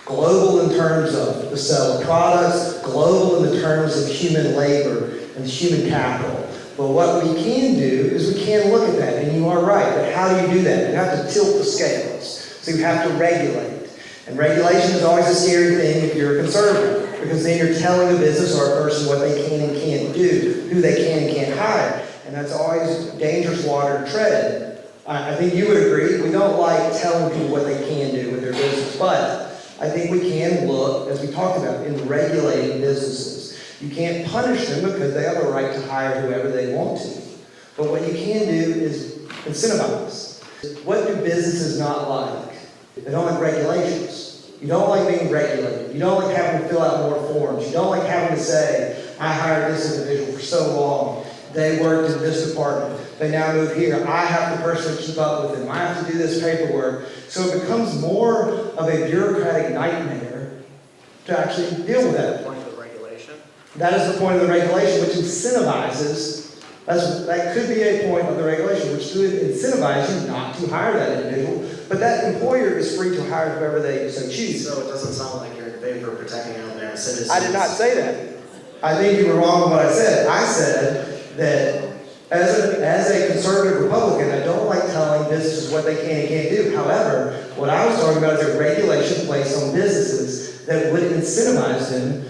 Global in terms of the sale of products, global in the terms of human labor and human capital. But what we can do is we can look at that, and you are right, but how do you do that? You have to tilt the scales. So you have to regulate. And regulation is always a scary thing if you're a conservative, because then you're telling a business or a person what they can and can't do, who they can and can't hire. And that's always dangerous water to tread in. I think you would agree, we don't like telling people what they can do with their business, but I think we can look, as we talked about, in regulating businesses. You can't punish them because they have a right to hire whoever they want to. But what you can do is incentivize. What do businesses not like? They don't like regulations. You don't like being regulated. You don't like having to fill out more forms. You don't like having to say, I hired this individual for so long. They worked in this department. They now move here. I have to personally keep up with them. I have to do this paperwork. So it becomes more of a bureaucratic nightmare to actually deal with that. Point of the regulation. That is the point of the regulation, which incentivizes, that could be a point of the regulation, which could incentivize you not to hire that individual, but that employer is free to hire whoever they so choose. So it doesn't sound like you're in favor of protecting Alabama citizens. I did not say that. I think you were wrong in what I said. I said that as a conservative Republican, I don't like telling businesses what they can and can't do. However, what I was talking about is a regulation placed on businesses that would incentivize them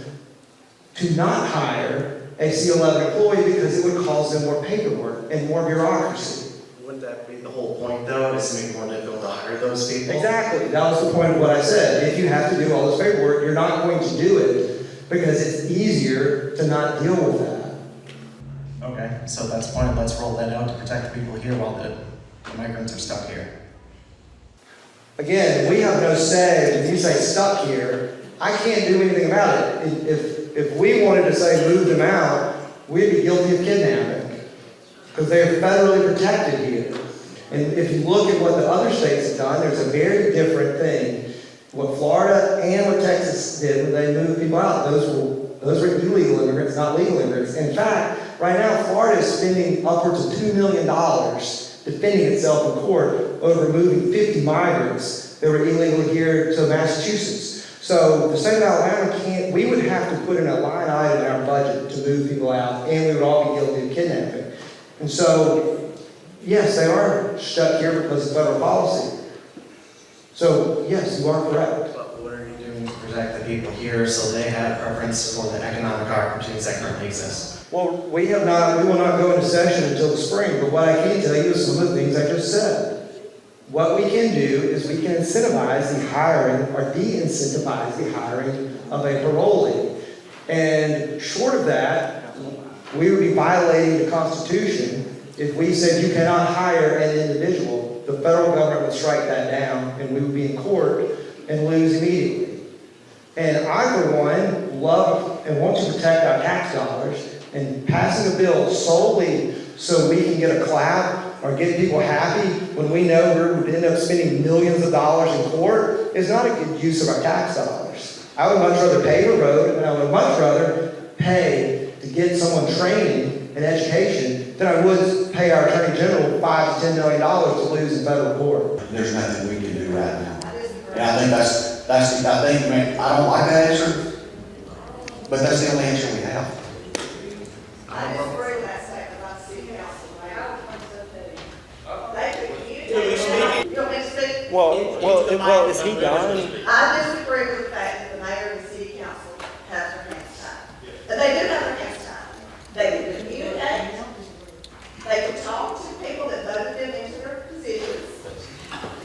to not hire a C11 employee because it would cause them more paperwork and more bureaucracy. Wouldn't that be the whole point, though, is to make it more difficult to hire those people? Exactly. That was the point of what I said. If you have to do all this paperwork, you're not going to do it because it's easier to not deal with that. Okay, so that's the point. Let's roll that out to protect the people here while the migrants are stuck here. Again, we have no say. When you say stuck here, I can't do anything about it. If we wanted to say move them out, we'd be guilty of kidnapping because they are federally protected here. And if you look at what the other states have done, there's a very different thing. What Florida and what Texas did when they moved people out, those were illegal immigrants, not legal immigrants. In fact, right now, Florida is spending upwards of $2 million defending itself in court over moving 50 migrants that were illegal here to Massachusetts. So the state of Alabama we would have to put in a line item in our budget to move people out, and we would all be guilty of kidnapping. And so, yes, they are stuck here because of federal policy. So, yes, you are correct. But what are you doing to protect the people here so they have preference for the economic opportunities that currently exist? Well, we will not go into session until the spring, but what I can tell you is some of the things I just said. What we can do is we can incentivize the hiring or de-incentivize the hiring of a parolee. And short of that, we would be violating the Constitution if we said you cannot hire an individual. The federal government would strike that down and we would be in court and lose immediately. And I, for one, love and want to protect our tax dollars, and passing a bill solely so we can get a clap or get people happy when we know we're going to end up spending millions of dollars in court is not a good use of our tax dollars. I would much rather pave a road, and I would much rather pay to get someone training and education than I would pay our Attorney General $5 to $10 million to lose in federal court. There's nothing we can do right now. And I think I don't like that answer, but that's the only answer we have. I disagree with that statement about the city council, Mayor. You want me to speak? Well, is he done? I disagree with the fact that the mayor and the city council have their hands tied. But they do have their hands tied. They can communicate. They can talk to people that voted them into their positions.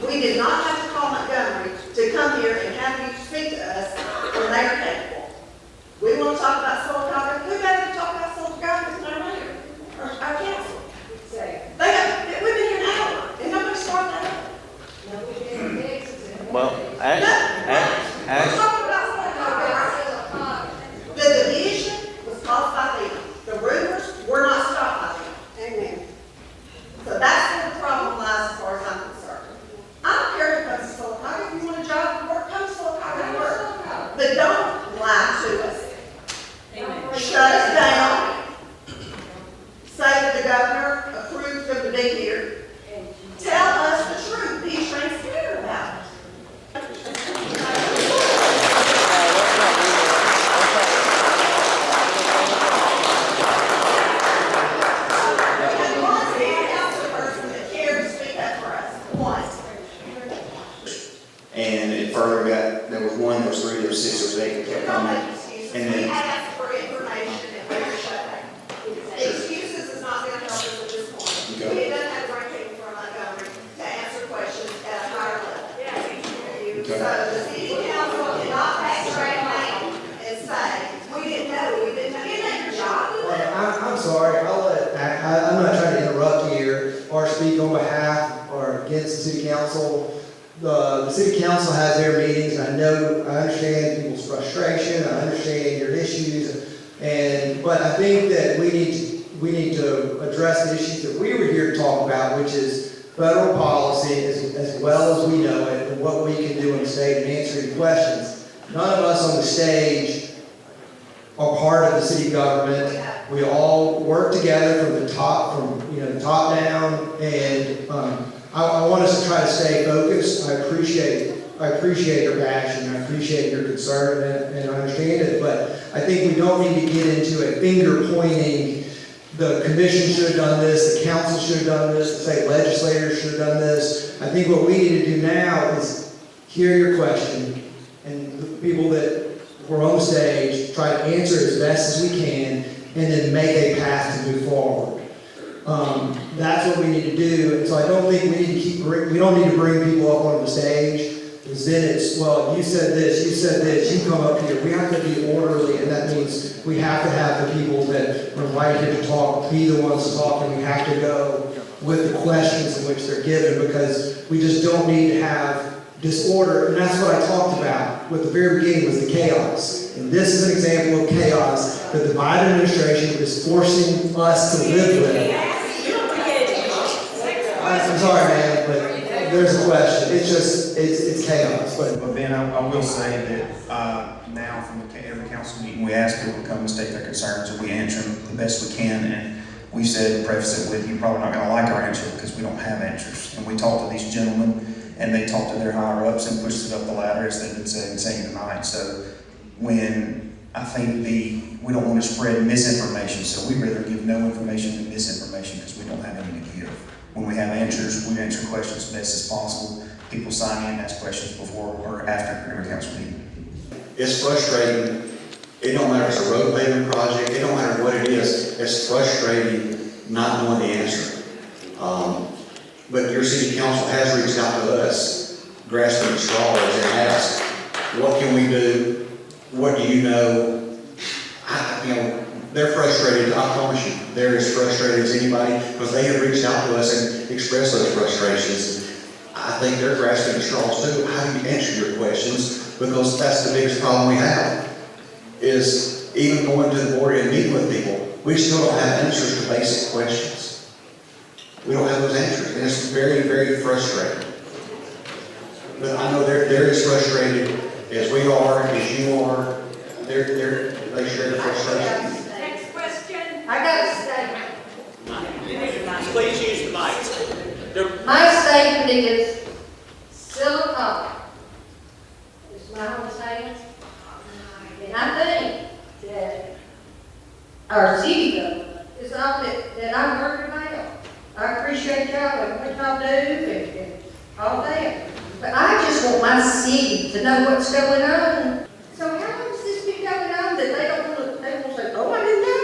We did not have to call Montgomery to come here and have you speak to us when they are capable. We want to talk about Sylacauga. Who better to talk about Sylacauga than our mayor or our council? We've been here an hour and nobody's started that up. Well, We're talking about Sylacauga. The division was caused by them. The rumors were not stopped by them. Amen. So that's where the problem lies as far as I'm concerned. I don't care who comes to Sylacauga. If you want a job to work, come to Sylacauga and work. But don't lie to us. Shut us down. Say that the governor approved them to be here. Tell us the truth. Be transparent about it. And one city council person that cared to speak up for us. One. And it further there was 3, there was 6, there was 8 that kept Don't coming. make excuses. And We then, asked for information and we were shut down. Excuses is not going to help us at this point. Okay. We didn't have great people from Montgomery to answer questions at a higher level. So the city council cannot backtrack now and say, we didn't know, we didn't know. Isn't that your job? I'm sorry, I'm not trying to interrupt here or speak on behalf or against the city council, the city council has their meetings, and I understand people's frustration, I understand your issues, but I think that we need to address the issues that we were here to talk about, which is federal policy as well as we know it, and what we can do in the state and answer your questions. None of us on the stage are part of the city government. We all work together from the top down, and I want us to try to stay focused. I appreciate your passion, I appreciate your concern, and I understand it, but I think we don't need to get into a finger pointing. The commission should have done this, the council should have done this, the state legislators should have done this. I think what we need to do now is hear your question, and the people that were on the stage try to answer it as best as we can, and then make a path to move forward. That's what we need to do, and so I don't think we don't need to bring people up on the stage, because then it's, well, you said this, you come up here. We have to be orderly, and that means we have to have the people that are right here to talk, be the ones to talk, and we have to go with the questions in which they're given, because we just don't need to have disorder, and that's what I talked about with the very beginning, was the chaos. And this is an example of chaos that the Biden administration is forcing us to live with. I'm sorry, man, but there's a question. It's chaos. But Ben, I will say that now from every council meeting, we ask people to come and state their concerns, and we answer them the best we can. And we said, preface it with, you're probably not going to like our answer because we don't have answers. And we talked to these gentlemen, and they talked to their higher ups and pushed it up the ladder, as they've been saying tonight. So when I think we don't want to spread misinformation, so we rather give no information than misinformation, because we don't have any to give. When we have answers, we answer questions as best as possible. People sign in and ask questions before or after every council meeting. It's frustrating. It don't matter if it's a road paving project, it don't matter what it is. It's frustrating not knowing the answer. But your city council has reached out to us, grasping at straws, and asked, what can we do? What do you know? They're frustrated. I promise you, they're as frustrated as anybody, because they have reached out to us and expressed those frustrations. I think they're grasping at straws too. How do you answer your questions? Because that's the biggest problem we have, is even going to the board and meeting with people, we still don't have answers to basic questions. We don't have those answers, and it's very, very frustrating. But I know they're as frustrated as we are, as you are. They share the frustration. Next question. I got a statement. Please use the mic. My statement is Sylacauga. It's my home state. And I think that our city government is all that I'm working about. I appreciate y'all and what y'all do and all that. But I just want my city to know what's going on. So how long has this been going on that they won't say, oh, I didn't know?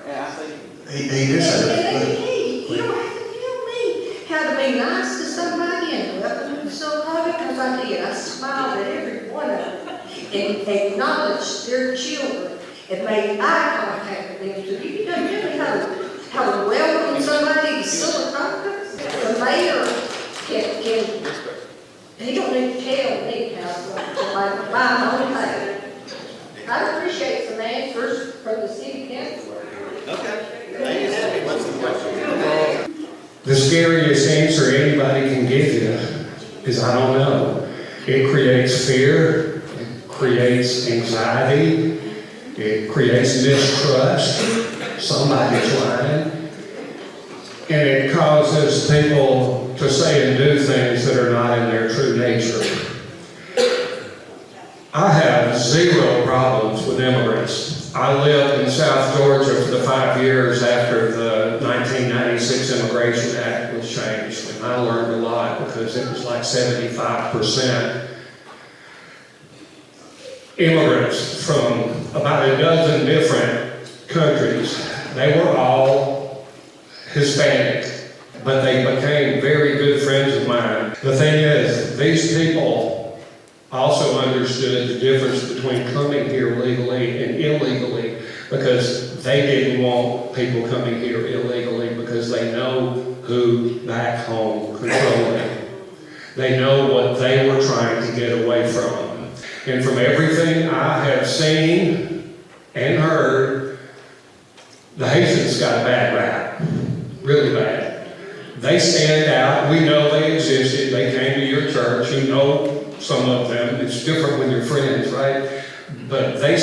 Yeah, I think He did say that. You don't have to tell me how to be nice to somebody and welcome them to Sylacauga, because I did. I smiled at every one of them and acknowledged their children and made eye contact with them. So you don't really how to welcome somebody to Sylacauga. The mayor can he don't need to tell me how to buy my own thing. I appreciate some answers from the city council. Okay. What's the question? The scariest answer anybody can give you is, I don't know. It creates fear, it creates anxiety, it creates mistrust. Somebody's lying. And it causes people to say and do things that are not in their true nature. I have zero problems with immigrants. I lived in South Georgia for the 5 years after the 1996 Immigration Act was changed, and I learned a lot because it was like 75% immigrants from about a dozen different countries. They were all Hispanic, but they became very good friends of mine. The thing is, these people also understood the difference between coming here legally and illegally, because they didn't want people coming here illegally because they know who back home controlled them. They know what they were trying to get away from. And from everything I have seen and heard, the Haitians got a bad rap, really bad. They stand out, we know they existed, they came to your church, you know some of them, it's different with your friends, right? But they,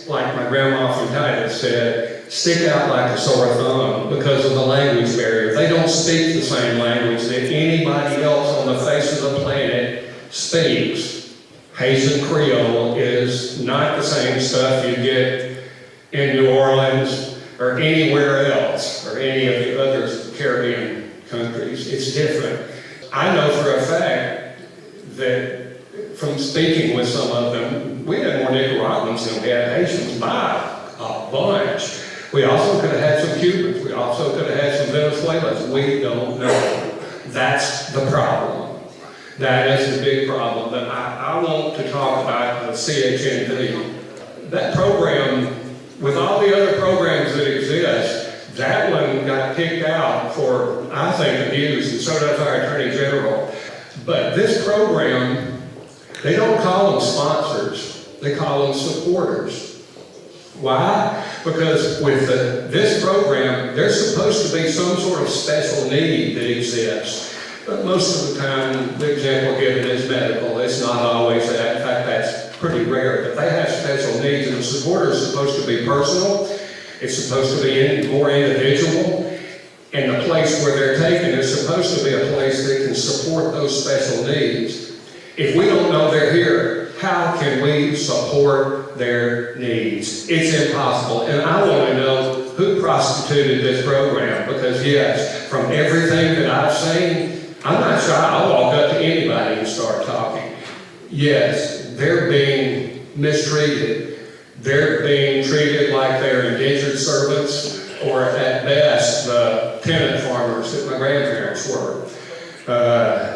like my grandma from Titus said, stick out like a sore thumb because of the language barrier. They don't speak the same language that anybody else on the face of the planet speaks. Haitian Creole is not the same stuff you get in New Orleans or anywhere else, or any of the other Caribbean countries. It's different. I know for a fact that from speaking with some of them, we had more Nicaraguans than we had Haitians by a bunch. We also could have had some Cubans. We also could have had some Venezuelans. We don't know. That's the problem. That is the big problem. That I want to talk about the CHND. That program, with all the other programs that exist, that one got kicked out for, I think, abuse, and so does our Attorney General. But this program, they don't call them sponsors, they call them supporters. Why? Because with this program, there's supposed to be some sort of special need that exists. But most of the time, the example given is medical. It's not always that. In fact, that's pretty rare. But they have special needs, and the supporter is supposed to be personal. It's supposed to be more individual. And the place where they're taken is supposed to be a place that can support those special needs. If we don't know they're here, how can we support their needs? It's impossible. And I want to know who prostituted this program, because yes, from everything that I've seen, I'm not shy. I'll walk up to anybody and start talking. Yes, they're being mistreated. They're being treated like they're indentured servants, or at best, the tenant farmers that my grandparents were.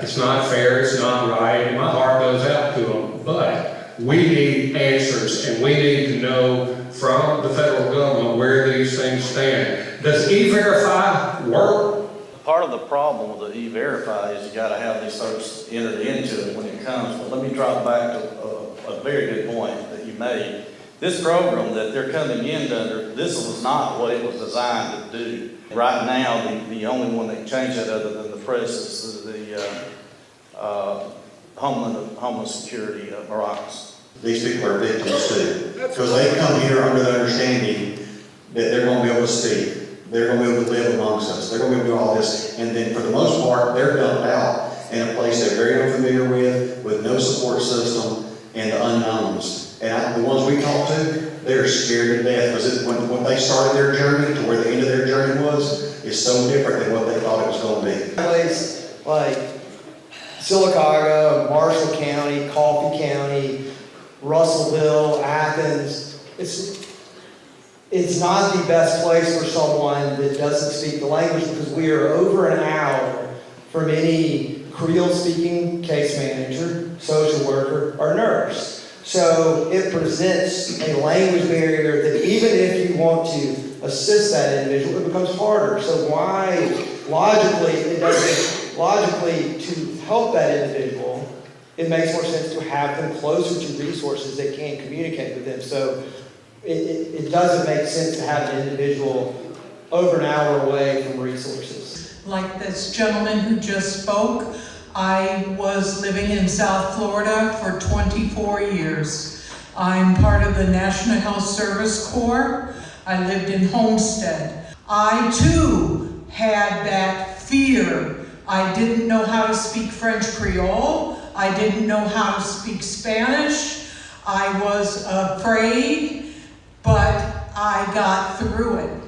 It's not fair, it's not right, and my heart goes out to them. But we need answers, and we need to know from the federal government where these things stand. Does E-Verify work? Part of the problem with the E-Verify is you gotta have these folks entered into it when it comes. But let me drop back to a very good point that you made. This program that they're coming in under, this was not what it was designed to do. Right now, the only one that can change that other than the press is the Homeland Security Robbins. These people are victims too, because they come here under the understanding that they're going to be able to speak. They're going to be able to live amongst us. They're going to be able to do all this. And then for the most part, they're dumped out in a place they're very unfamiliar with no support system, and the unknowns. And the ones we talked to, they're scared to death, because when they started their journey to where the end of their journey was, is so different than what they thought it was going to be. Place like Sylacauga, Marshall County, Coffee County, Russellville, Athens, it's not the best place for someone that doesn't speak the language, because we are over an hour from any Creole-speaking case manager, social worker, or nurse. So it presents a language barrier that even if you want to assist that individual, it becomes harder. So why, logically, to help that individual, it makes more sense to have them closer to resources that can communicate with them. So it doesn't make sense to have an individual over an hour away from resources. Like this gentleman who just spoke, I was living in South Florida for 24 years. I'm part of the National Health Service Corps. I lived in Homestead. I too had that fear. I didn't know how to speak French Creole. I didn't know how to speak Spanish. I was afraid, but I got through it.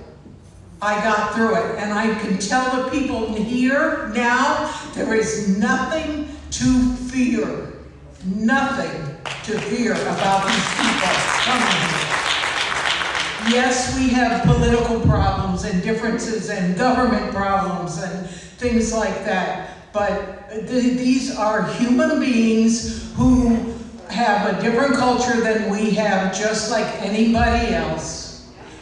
And I can tell the people here now, there is nothing to fear. Nothing to fear about these people coming here. Yes, we have political problems and differences and government problems and things like that, but these are human beings who have a different culture than we have, just like anybody else.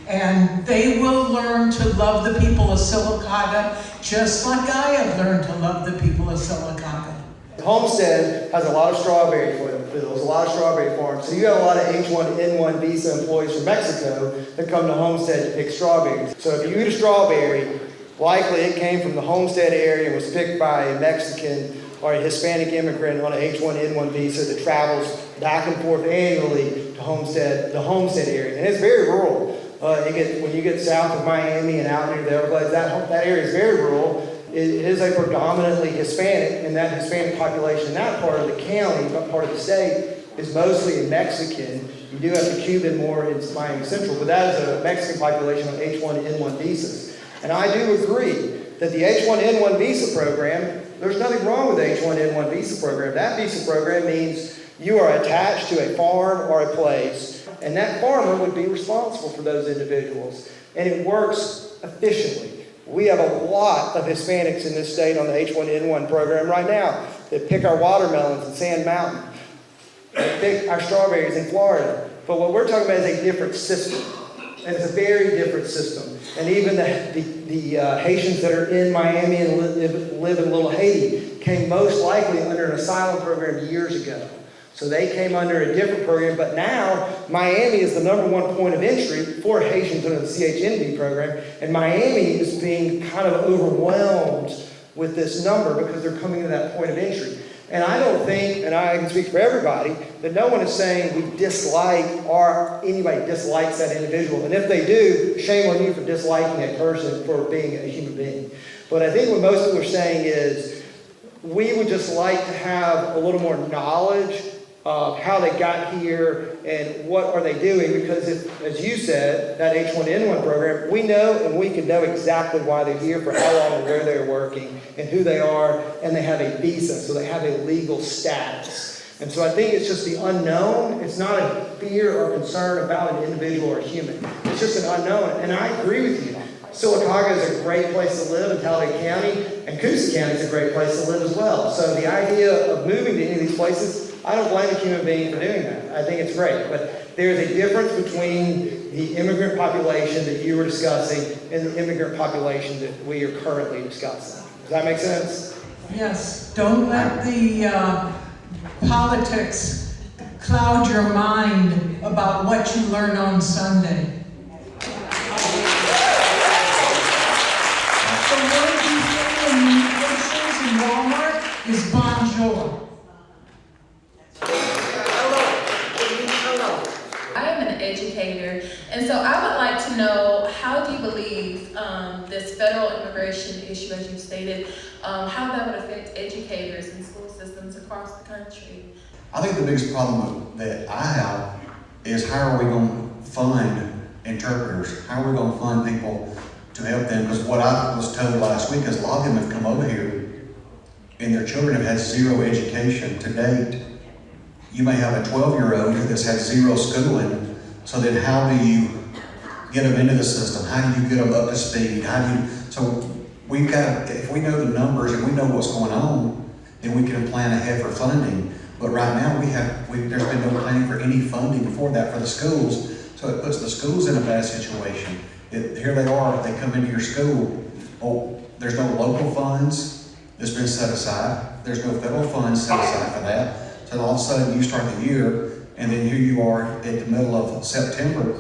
And they will learn to love the people of Sylacauga just like I have learned to love the people of Sylacauga. Homestead has a lot of strawberry fields, a lot of strawberry farms. So you have a lot of H1N1 visa employees from Mexico that come to Homestead to pick strawberries. So if you eat a strawberry, likely it came from the Homestead area and was picked by a Mexican or a Hispanic immigrant on an H1N1 visa that travels back and forth annually to Homestead, the Homestead area. And it's very rural. When you get south of Miami and out near the Everglades, that area is very rural. It is a predominantly Hispanic, and that Hispanic population in that part of the county, that part of the state, is mostly Mexican. You do have the Cuban more in Miami Central, but that is a Mexican population on H1N1 visas. And I do agree that the H1N1 visa program, there's nothing wrong with the H1N1 visa program. That visa program means you are attached to a farm or a place, and that farmer would be responsible for those individuals. And it works efficiently. We have a lot of Hispanics in this state on the H1N1 program right now that pick our watermelons in Sand Mountain, that pick our strawberries in Florida. But what we're talking about is a different system, and it's a very different system. And even the Haitians that are in Miami and live in Little Haiti came most likely under an asylum program years ago. So they came under a different program, but now Miami is the #1 point of entry for Haitians under the CHNV program, and Miami is being kind of overwhelmed with this number because they're coming to that point of entry. And I don't think, and I can speak for everybody, that no one is saying we dislike or anybody dislikes that individual. And if they do, shame on you for disliking a person for being a human being. But I think what most people are saying is we would just like to have a little more knowledge of how they got here and what are they doing, because if, as you said, that H1N1 program, we know and we can know exactly why they're here, for how long and where they're working, and who they are, and they have a visa, so they have a legal status. And so I think it's just the unknown. It's not a fear or concern about an individual or a human. It's just an unknown. And I agree with you. Sylacauga is a great place to live in Talladega County, and Coosa County is a great place to live as well. So the idea of moving to any of these places, I don't blame a human being for doing that. I think it's great. But there's a difference between the immigrant population that you were discussing and the immigrant population that we are currently discussing. Does that make sense? Yes, don't let the politics cloud your mind about what you learn on Sunday. The word you say in commercials in Walmart is bonjour. I am an educator, and so I would like to know, how do you believe this federal immigration issue, as you stated, how that would affect educators and school systems across the country? I think the biggest problem that I have is, how are we going to fund interpreters? How are we going to fund people to help them? Because what I was told last week is a lot of them have come over here and their children have had zero education to date. You may have a 12-year-old that's had zero schooling, so then how do you get them into the system? How do you get them up to speed? So we've got, if we know the numbers and we know what's going on, then we can plan ahead for funding. But right now there's been no planning for any funding for that for the schools, so it puts the schools in a bad situation. Here they are, they come into your school, there's no local funds that's been set aside, there's no federal funds set aside for that. So all of a sudden you start the year, and then here you are at the middle of September,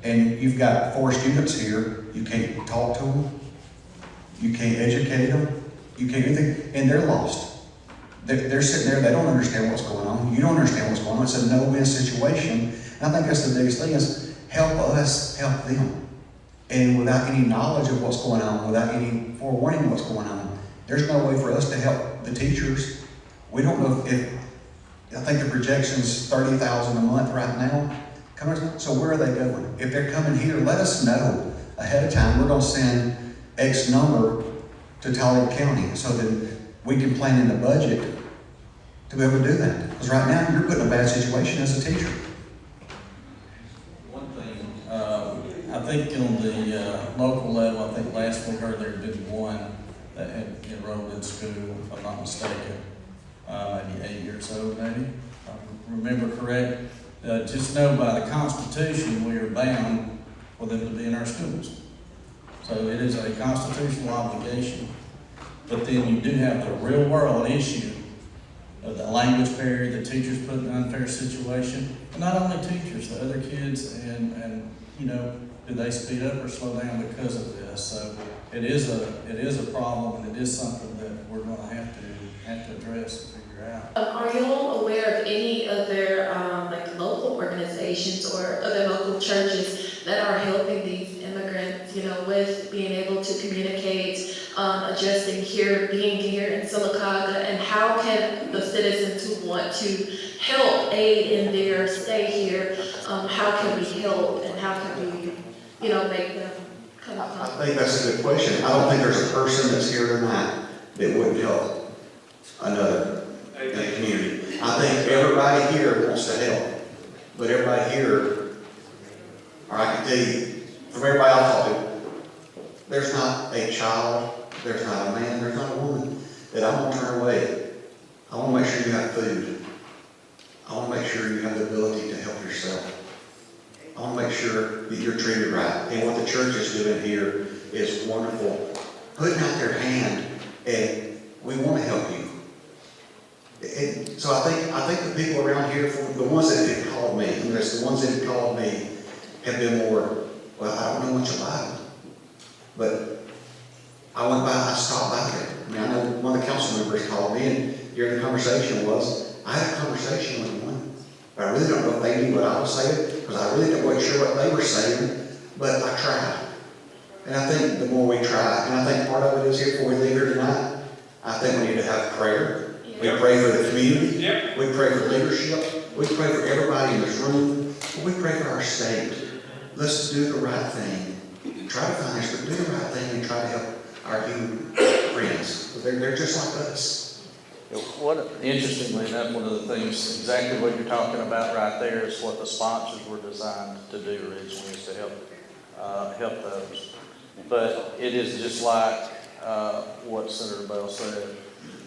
and you've got 4 students here. You can't talk to them, you can't educate them, you can't do anything, and they're lost. They're sitting there, they don't understand what's going on. You don't understand what's going on. It's a no-win situation. And I think that's the biggest thing, is help us help them. And without any knowledge of what's going on, without any forewarning of what's going on, there's no way for us to help the teachers. We don't know if I think the projection's $30,000 a month right now. So where are they going? If they're coming here, let us know ahead of time. We're going to send X number to Talladega County, so that we can plan in the budget to be able to do that. Because right now, you're put in a bad situation as a teacher. One thing, I think on the local level, I think last we heard there had been one that had enrolled in school, if I'm not mistaken, maybe 8 years old, maybe. If I remember correct. Just know by the Constitution, we are bound for them to be in our schools. So it is a constitutional obligation. But then you do have the real world issue the language barrier, the teachers put in an unfair situation. And not only teachers, the other kids, and you know, do they speed up or slow down because of this? So it is a problem, and it is something that we're going to have to address and figure out. Are you all aware of any other like local organizations or other local churches that are helping these immigrants, you know, with being able to communicate, adjusting here, being here in Sylacauga, and how can the citizens who want to help aid in their stay here, how can we help and how can we, you know, make them come I think that's a good question. I don't think there's a person that's here tonight that wouldn't help another in the community. I think everybody here wants to help, but everybody here, or I can tell you, from everybody I've talked to, there's not a child, there's not a man, there's not a woman that I want to turn away. I want to make sure you have food. I want to make sure you have the ability to help yourself. I want to make sure that you're treated right. And what the church is doing here is wonderful. Putting out their hand, and we want to help you. And so I think the people around here, the ones that have called me, and there's the ones that have called me, have been more, well, I don't know much about them. But I stopped by there. I mean, I know one of the council members called me, and during the conversation I had a conversation with one, but I really don't know if they knew what I was saying, because I really wasn't sure what they were saying, but I tried. And I think the more we try, and I think part of it is here before we leave here tonight, I think we need to have prayer. We pray for the community. We pray for leadership. We pray for everybody in this room. We pray for our state. Let's do the right thing. Try to find us, but do the right thing and try to help our human friends. They're just like us. Interestingly enough, one of the things, exactly what you're talking about right there is what the sponsors were designed to do originally, is to help those. But it is just like what Senator Bell said.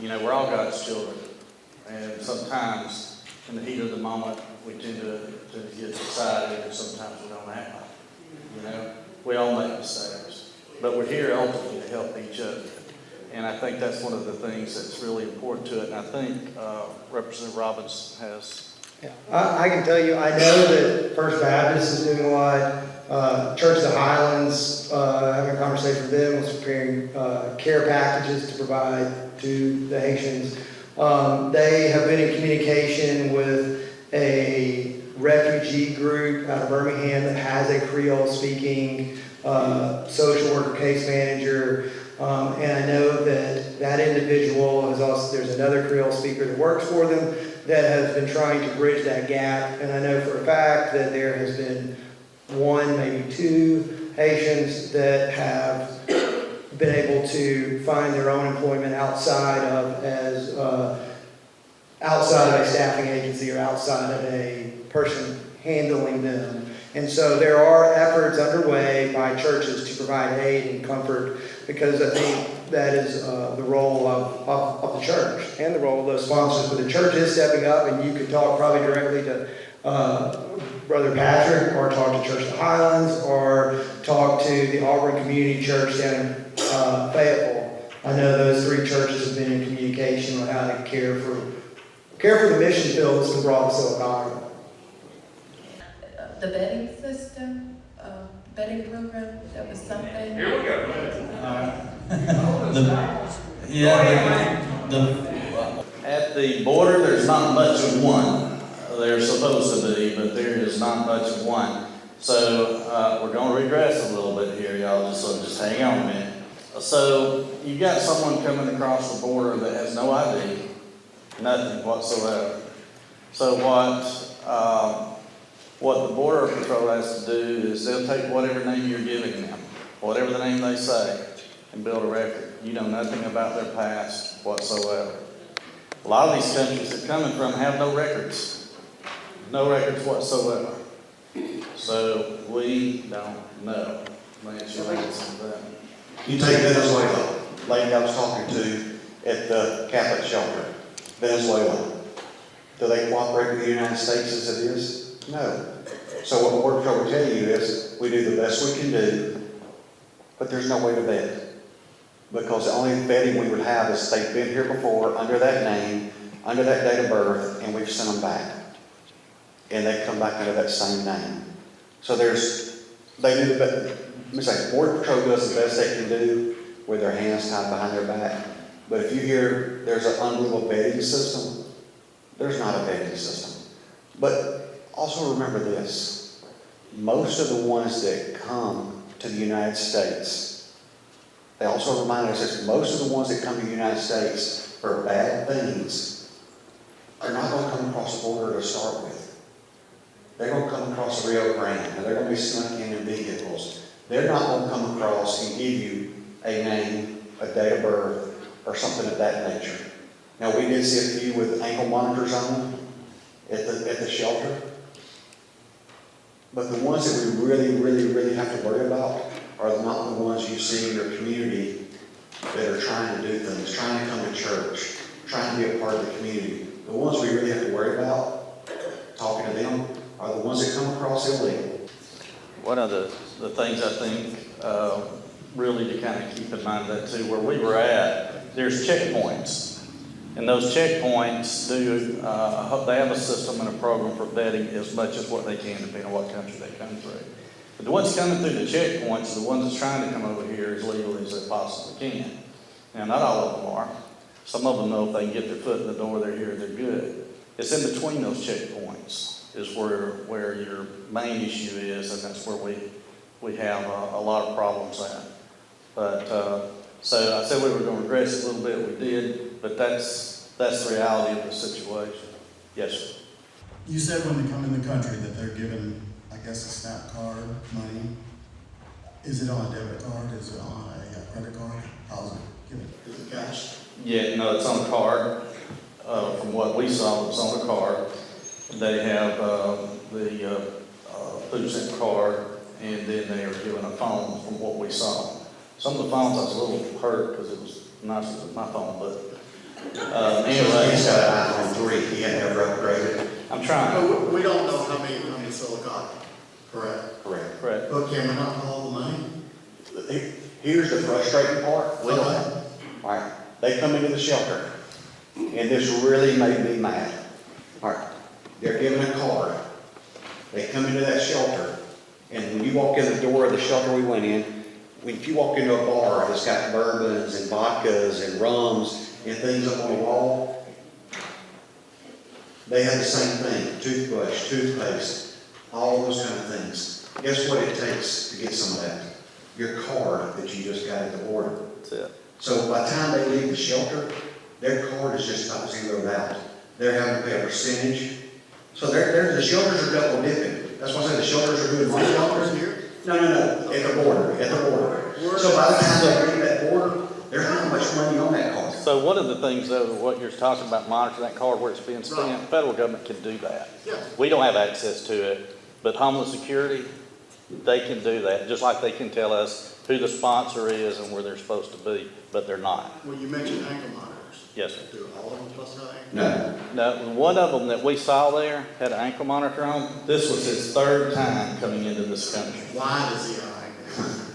You know, we're all God's children, and sometimes in the heat of the moment, we tend to get excited, and sometimes we don't act like it. You know, we all make mistakes, but we're here ultimately to help each other. And I think that's one of the things that's really important to it. And I think Representative Robbins has. Yeah. I can tell you, I know that First Baptist is doing a lot. Church of the Highlands, having a conversation with them, was preparing care packages to provide to the Haitians. They have been in communication with a refugee group out of Birmingham that has a Creole-speaking social worker case manager. And I know that individual is also, there's another Creole speaker that works for them that has been trying to bridge that gap. And I know for a fact that there has been one, maybe two Haitians that have been able to find their own employment outside of a staffing agency or outside of a person handling them. And so there are efforts underway by churches to provide aid and comfort, because I think that is the role of the church and the role of those sponsors. But the church is stepping up, and you could talk probably directly to Brother Patrick, or talk to Church of the Highlands, or talk to the Auburn Community Church down in Fayetteville. I know those three churches have been in communication on how to care for the mission field that's been brought to Sylacauga. The vetting system, vetting program, that was something. Here we go. At the border, there's not much of one. There's supposed to be, but there is not much of one. So we're going to regress a little bit here, y'all. So just hang on a minute. So you got someone coming across the border that has no ID, nothing whatsoever. So what the Border Patrol has to do is they'll take whatever name you're giving them, whatever the name they say, and build a record. You know nothing about their past whatsoever. A lot of these countries they're coming from have no records whatsoever. So we don't know. You take Venezuela, lady I was talking to at the Catholic shelter, Venezuela. Do they cooperate with the United States as it is? No. So what the Border Patrol will tell you is we do the best we can do, but there's no way to vet. Because the only vetting we would have is they've been here before under that name, under that date of birth, and we've sent them back. And they come back under that same name. So they do the best. Let me say, Border Patrol does the best they can do with their hands tied behind their back. But if you hear there's an unbelievable vetting system, there's not a vetting system. But also remember this, most of the ones that come to the United States, they also remind us that most of the ones that come to the United States for bad things are not going to come across the border to start with. They're going to come across the Rio Grande, and they're going to be snuck in vehicles. They're not going to come across and give you a name, a date of birth, or something of that nature. Now, we did see a few with ankle monitors on at the shelter. But the ones that we really have to worry about are not the ones you see in your community that are trying to do things, trying to come to church, trying to be a part of the community. The ones we really have to worry about, talking to them, are the ones that come across illegal. One of the things I think really to kind of keep in mind that too, where we were at, there's checkpoints. And those checkpoints they have a system and a program for vetting as much as what they can, depending on what country they come through. But the ones coming through the checkpoints are the ones that's trying to come over here as legally as they possibly can. Now, not all of them are. Some of them know if they can get their foot in the door, they're here, they're good. It's in between those checkpoints is where your main issue is, and that's where we have a lot of problems at. But so I said we were going to regress a little bit, we did, but that's the reality of the situation. Yes, sir. You said when they come in the country that they're given, I guess, a SNAP card, money. Is it on a debit card? Is it on a credit card? How's it given? Is it cash? Yeah, no, it's on a card. From what we saw, it's on a card. They have the food stamp card, and then they are given a phone from what we saw. Some of the phones I was a little hurt because it was nicer than my phone, but anyway. He's got an iPhone 3, he had never upgraded. I'm trying. No, we don't know how many Sylacauga, correct? Correct. But can we not call the money? Here's the frustrating part. We don't have. All right. They come into the shelter, and this really made me mad. All right. They're given a card. They come into that shelter, and when you walk in the door of the shelter we went in, if you walk into a bar that's got bourbons and vodkas and rums and things up on the wall, they have the same thing, toothbrush, toothpaste, all those kind of things. Guess what it takes to get some of that? Your card that you just got at the border. That's it. So by the time they leave the shelter, their card is just about zeroed out. They're having to pay a percentage. So the shelters are double dipping. That's why I say the shelters are doing money shelters here. No, at the border, So by the time they leave that border, there's not much money on that card. So one of the things, though, what you're talking about, monitoring that card where it's being spent, the federal government can do that. Yeah. We don't have access to it, but Homeland Security, they can do that, just like they can tell us who the sponsor is and where they're supposed to be, but they're not. Well, you mentioned ankle monitors. Yes, sir. Do all of them supposed to have ankle monitors? No, one of them that we saw there had an ankle monitor on. This was his third time coming into this country. Why does he have ankle?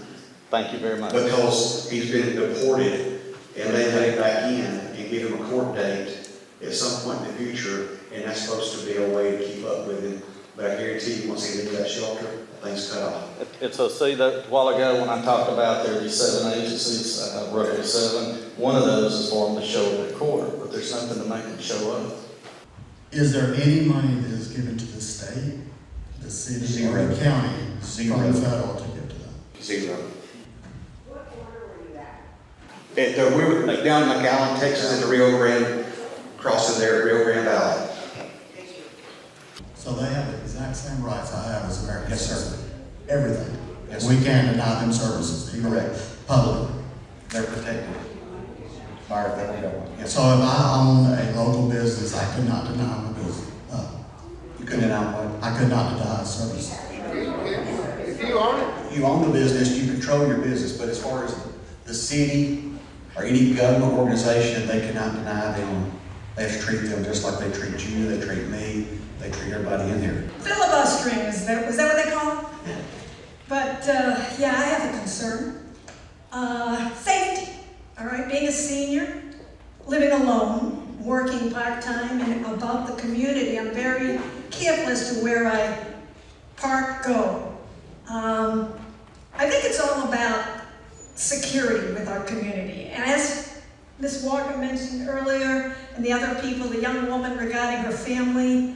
Thank you very much. Because he's been deported, and they let him back in and give him a court date at some point in the future, and that's supposed to be a way to keep up with him. But I guarantee you, once he leaves that shelter, things cut off. And so see, that a while ago when I talked about there are these 7 agencies, roughly 7, one of those is for them to show up at court, but there's nothing to make them show up. Is there any money that is given to the state, the city, or the county from the federal to give to them? Zero. What border were you at? We were down in McAllen, Texas, in the Rio Grande, crossing there at Rio Grande Valley. So they have the exact same rights I have as American Yes, sir. citizens. Everything. Yes, We can't deny them services, even publicly. They're protected by our federal government. Yes, So if I own a local business, I could not deny my business. you couldn't deny what? I could not deny service. If you own it, You own the business, you control your business, but as far as the city or any government organization, they cannot deny them. They have to treat them just like they treat you, they treat me, they treat everybody in here. Filibustering, is that what they call it? But, yeah, I have a concern. Safety, all right, being a senior, living alone, working part-time, as to where I park, go. I think it's all about security with our community. And as Ms. Walker mentioned earlier, and the other people, the young woman regarding her family,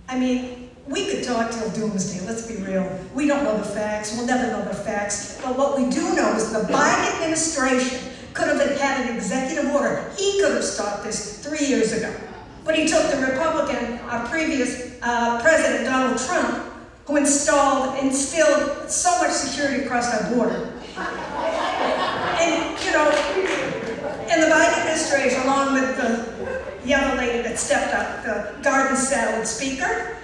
I mean, we could talk till doomsday, let's be real. We don't know the facts, we'll never know the facts. But what we do know is the Biden administration could have had an executive order. He could have stopped this 3 years ago. But he took the Republican, our previous president, Donald Trump, who instilled so much security across our border. And, you know, and the Biden administration, along with the other lady that stepped up, the garden salad speaker,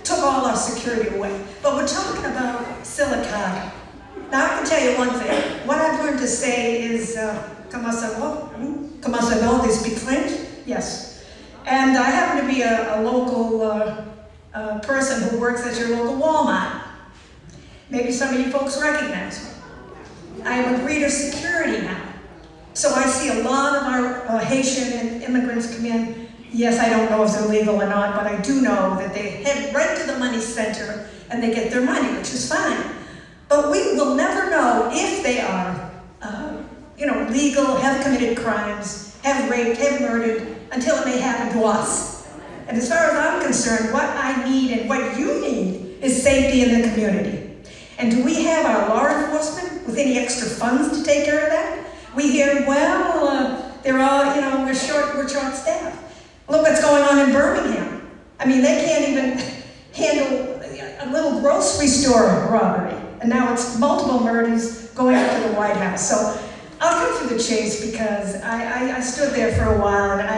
took all our security away. But we're talking about R-Sylacauga. Now I can tell you one thing. What I've learned to say is, comment ça va, they speak French? Yes. And I happen to be a local person who works at your local Walmart. Maybe some of you folks recognize me. I am a greeter security now. So I see a lot of our Haitian immigrants come in. Yes, I don't know if they're legal or not, but I do know that they head right to the money center and they get their money, which is fine. But we will never know if they are, legal, have committed crimes, have raped, have murdered, until it may happen to us. And as far as I'm concerned, what I need and what you need is safety in the community. And do we have our law enforcement with any extra funds to take care of that? We hear, well, they're all, we're short-staffed. Look what's going on in Birmingham. I mean, they can't even handle a little grocery store robbery. And now it's multiple murders going up to the White House. So I'll cut through the chase because I stood there for a while and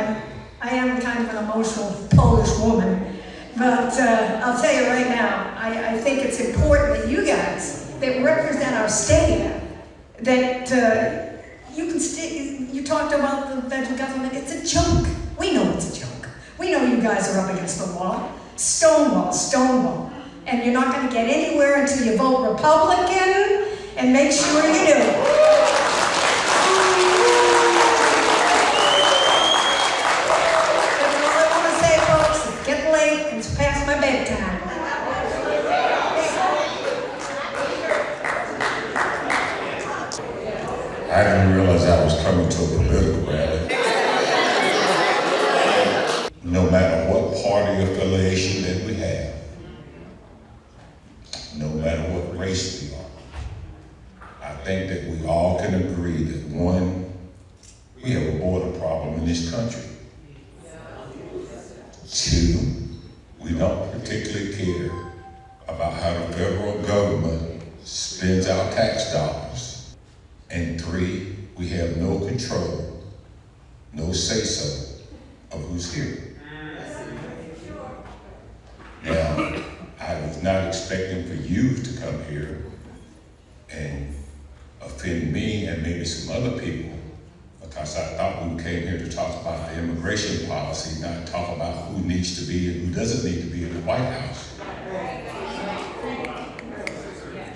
I am kind of an emotional Polish woman. But I'll tell you right now, I think it's important that you guys that represent our state, that you talked about the federal government, it's a joke. We know it's a joke. We know you guys are up against the wall. Stonewall, Stonewall. And you're not going to get anywhere until you vote Republican, and make sure you do. That's all I want to say, folks. It's getting late, and it's past my bedtime. I didn't realize I was coming to a political rally. No matter what party affiliation that we have, no matter what race we are, I think that we all can agree that one, we have a border problem in this country. Two, we don't particularly care about how the federal government spends our tax dollars. And three, we have no control, no say-so of who's here. Now, I was not expecting for you to come here and offend me and maybe some other people, because I thought we came here to talk about the immigration policy, not talk about who needs to be and who doesn't need to be in the White House.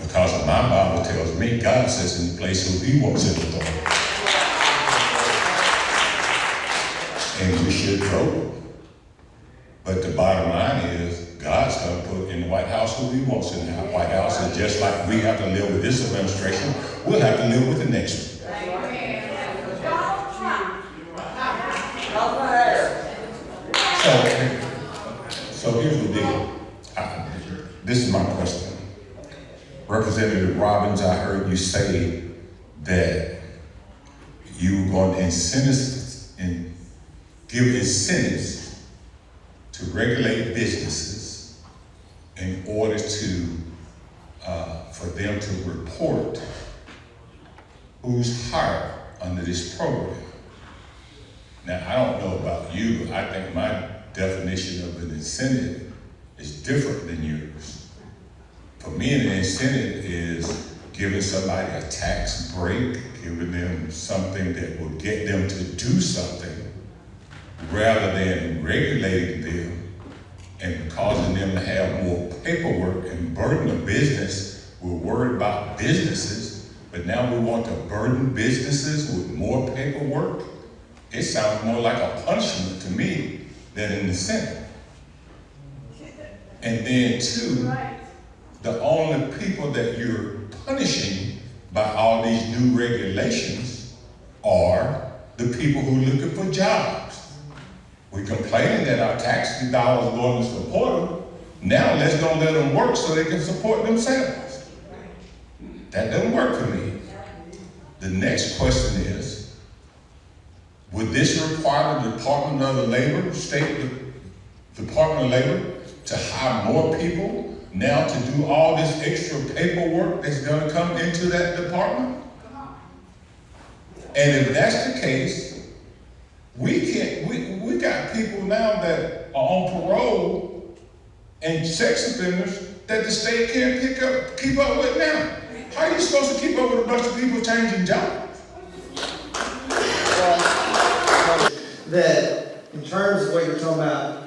Because my Bible tells me God sits in the place who He wants in the throne. And we should vote. But the bottom line is, God's going to put in the White House who He wants in the White House. And just like we have to live with this administration, we'll have to live with the next one. So here's the deal. This is my question. Representative Robbins, I heard you say that you were going to give incentives to regulate businesses in order to for them to report who's hired under this program. Now, I don't know about you, but I think my definition of an incentive is different than yours. For me, an incentive is giving somebody a tax break, giving them something that will get them to do something, rather than regulating them and causing them to have more paperwork and burden a business. We're worried about businesses, but now we want to burden businesses with more paperwork. It sounds more like a punishment to me than an incentive. And then two, the only people that you're punishing by all these new regulations are the people who are looking for jobs. We're complaining that our tax dollars going to support them. Now let's don't let them work so they can support themselves. That doesn't work for me. The next question is, would this require the Department of Labor, State Department of Labor, to hire more people now to do all this extra paperwork that's gonna come into that department? And if that's the case, we got people now that are on parole and sex offenders that the state can't keep up with now. How are you supposed to keep up with a bunch of people changing jobs? That in terms of what you're talking about,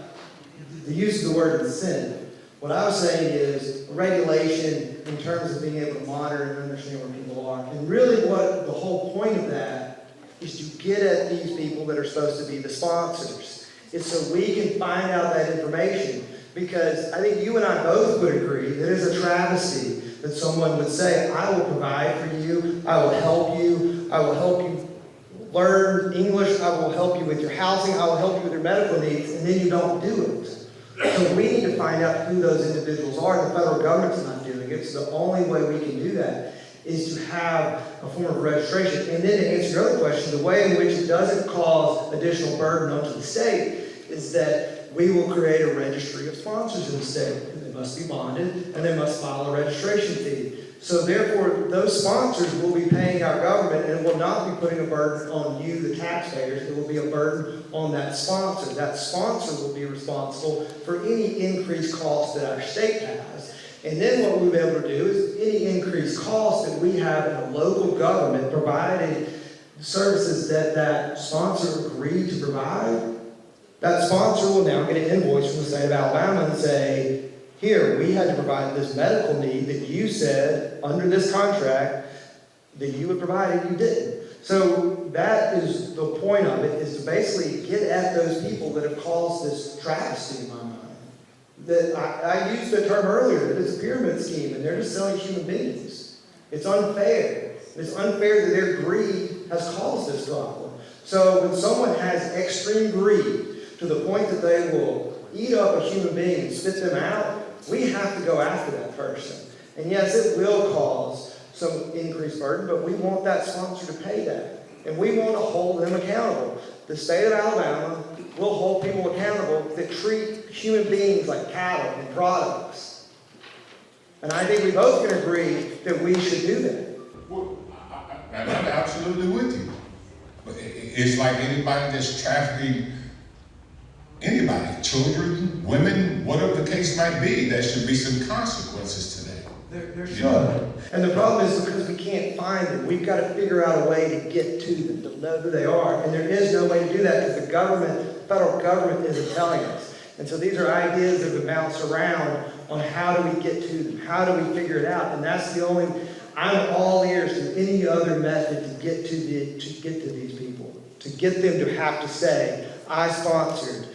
the use of the word incentive, what I was saying is regulation in terms of being able to monitor and understand where people are. And really what the whole point of that is to get at these people that are supposed to be the sponsors. It's so we can find out that information. Because I think you and I both would agree that it's a travesty that someone would say, I will provide for you, I will help you learn English, I will help you with your housing, I will help you with your medical needs, and then you don't do it. So we need to find out who those individuals are. The federal government's not doing it, so the only way we can do that is to have a form of registration. And then to answer your other question, the way in which it doesn't cause additional burden onto the state is that we will create a registry of sponsors in the state. And they must be bonded, and they must file a registration fee. So therefore, those sponsors will be paying our government, and it will not be putting a burden on you, the taxpayers. It will be a burden on that sponsor. That sponsor will be responsible for any increased cost that our state has. And then what we'll be able to do is any increased cost that we have in a local government providing services that that sponsor agreed to provide, that sponsor will now get an invoice from the state of Alabama and say, here, we had to provide this medical need that you said under this contract that you would provide and you didn't. So that is the point of it, is to basically get at those people that have caused this travesty in my mind. That I used the term earlier, that it's a pyramid scheme and they're just selling human beings. It's unfair. It's unfair that their greed has caused this problem. So when someone has extreme greed, to the point that they will eat up a human being and spit them out, we have to go after that person. And yes, it will cause some increased burden, but we want that sponsor to pay that. And we want to hold them accountable. The state of Alabama will hold people accountable that treat human beings like cattle and products. And I think we both can agree that we should do that. Well, I'm absolutely with you. But it's like anybody that's trafficking anybody, children, women, whatever the case might be, there should be some consequences to that. There should. And the problem is because we can't find them, we've got to figure out a way to get to them, to know who they are. And there is no way to do that because the government, federal government isn't telling us. And so these are ideas that we bounce around on how do we get to them, how do we figure it out. And that's the only, I'm all ears to any other method to get to these people, to get them to have to say, I sponsored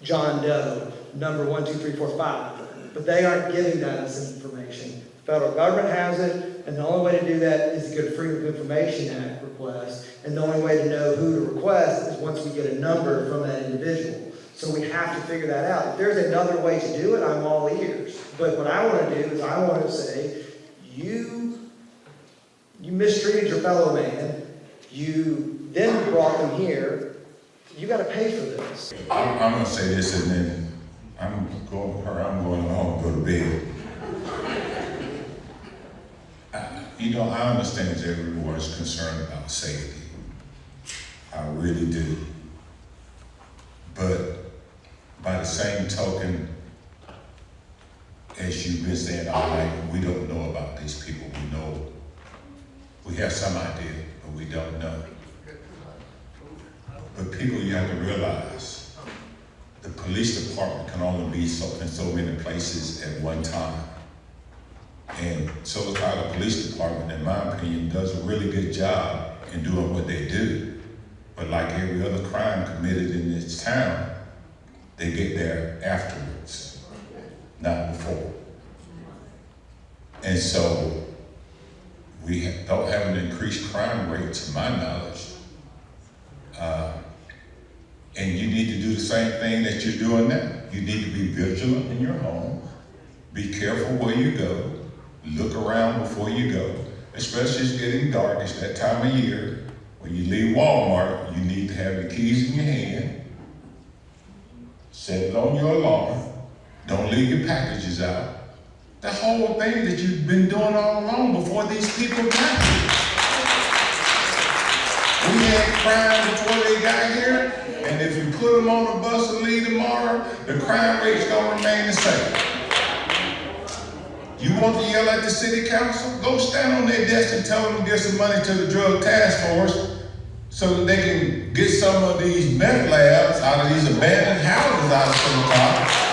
John Doe, number 1, 2, 3, 4, 5. But they aren't giving us information. The federal government has it, and the only way to do that is to get a Freedom of Information Act request. And the only way to know who to request is once we get a number from that individual. So we have to figure that out. If there's another way to do it, I'm all ears. But what I want to do is I want to say, you mistreated your fellow man, you then brought them here, you got to pay for this. I'm going to say this and then I'm going home, go to bed. I understand that everyone's concerned about safety. I really do. But by the same token, as you've been saying all night, we don't know about these people. We have some idea, but we don't know. But people, you have to realize, the police department can only be in so many places at one time. And Sylacauga Police Department, in my opinion, does a really good job in doing what they do. But like every other crime committed in this town, they get there afterwards, not so we don't have an increased crime rate to my knowledge. And you need to do the same thing that you're doing now. You need to be vigilant in your home. Be careful where you go. Look around before you go. Especially it's getting dark. It's that time of year. When you leave Walmart, you need to have your keys in your hand. Set it on your alarm. Don't leave your packages out. The whole thing that you've been doing all along before these people got here. We had crime before they got here, and if you put them on a bus and leave tomorrow, the crime rate's gonna remain the same. You want to yell at the city council? Go stand on their desk and tell them to give some money to the drug task force so that they can get some of these meth labs out of these abandoned houses out of Sylacauga.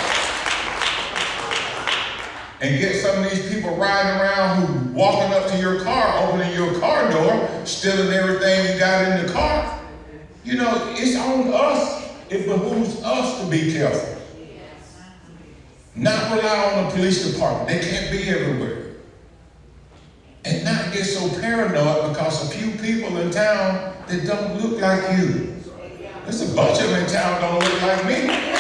And get some of these people riding around who walking up to your car, opening your car door, stealing everything you got in the car. You know, it's on us. It behooves us to be careful. Not rely on the police department. They can't be everywhere. And not get so paranoid because a few people in town that don't look like you. There's a bunch of them in town don't look like me.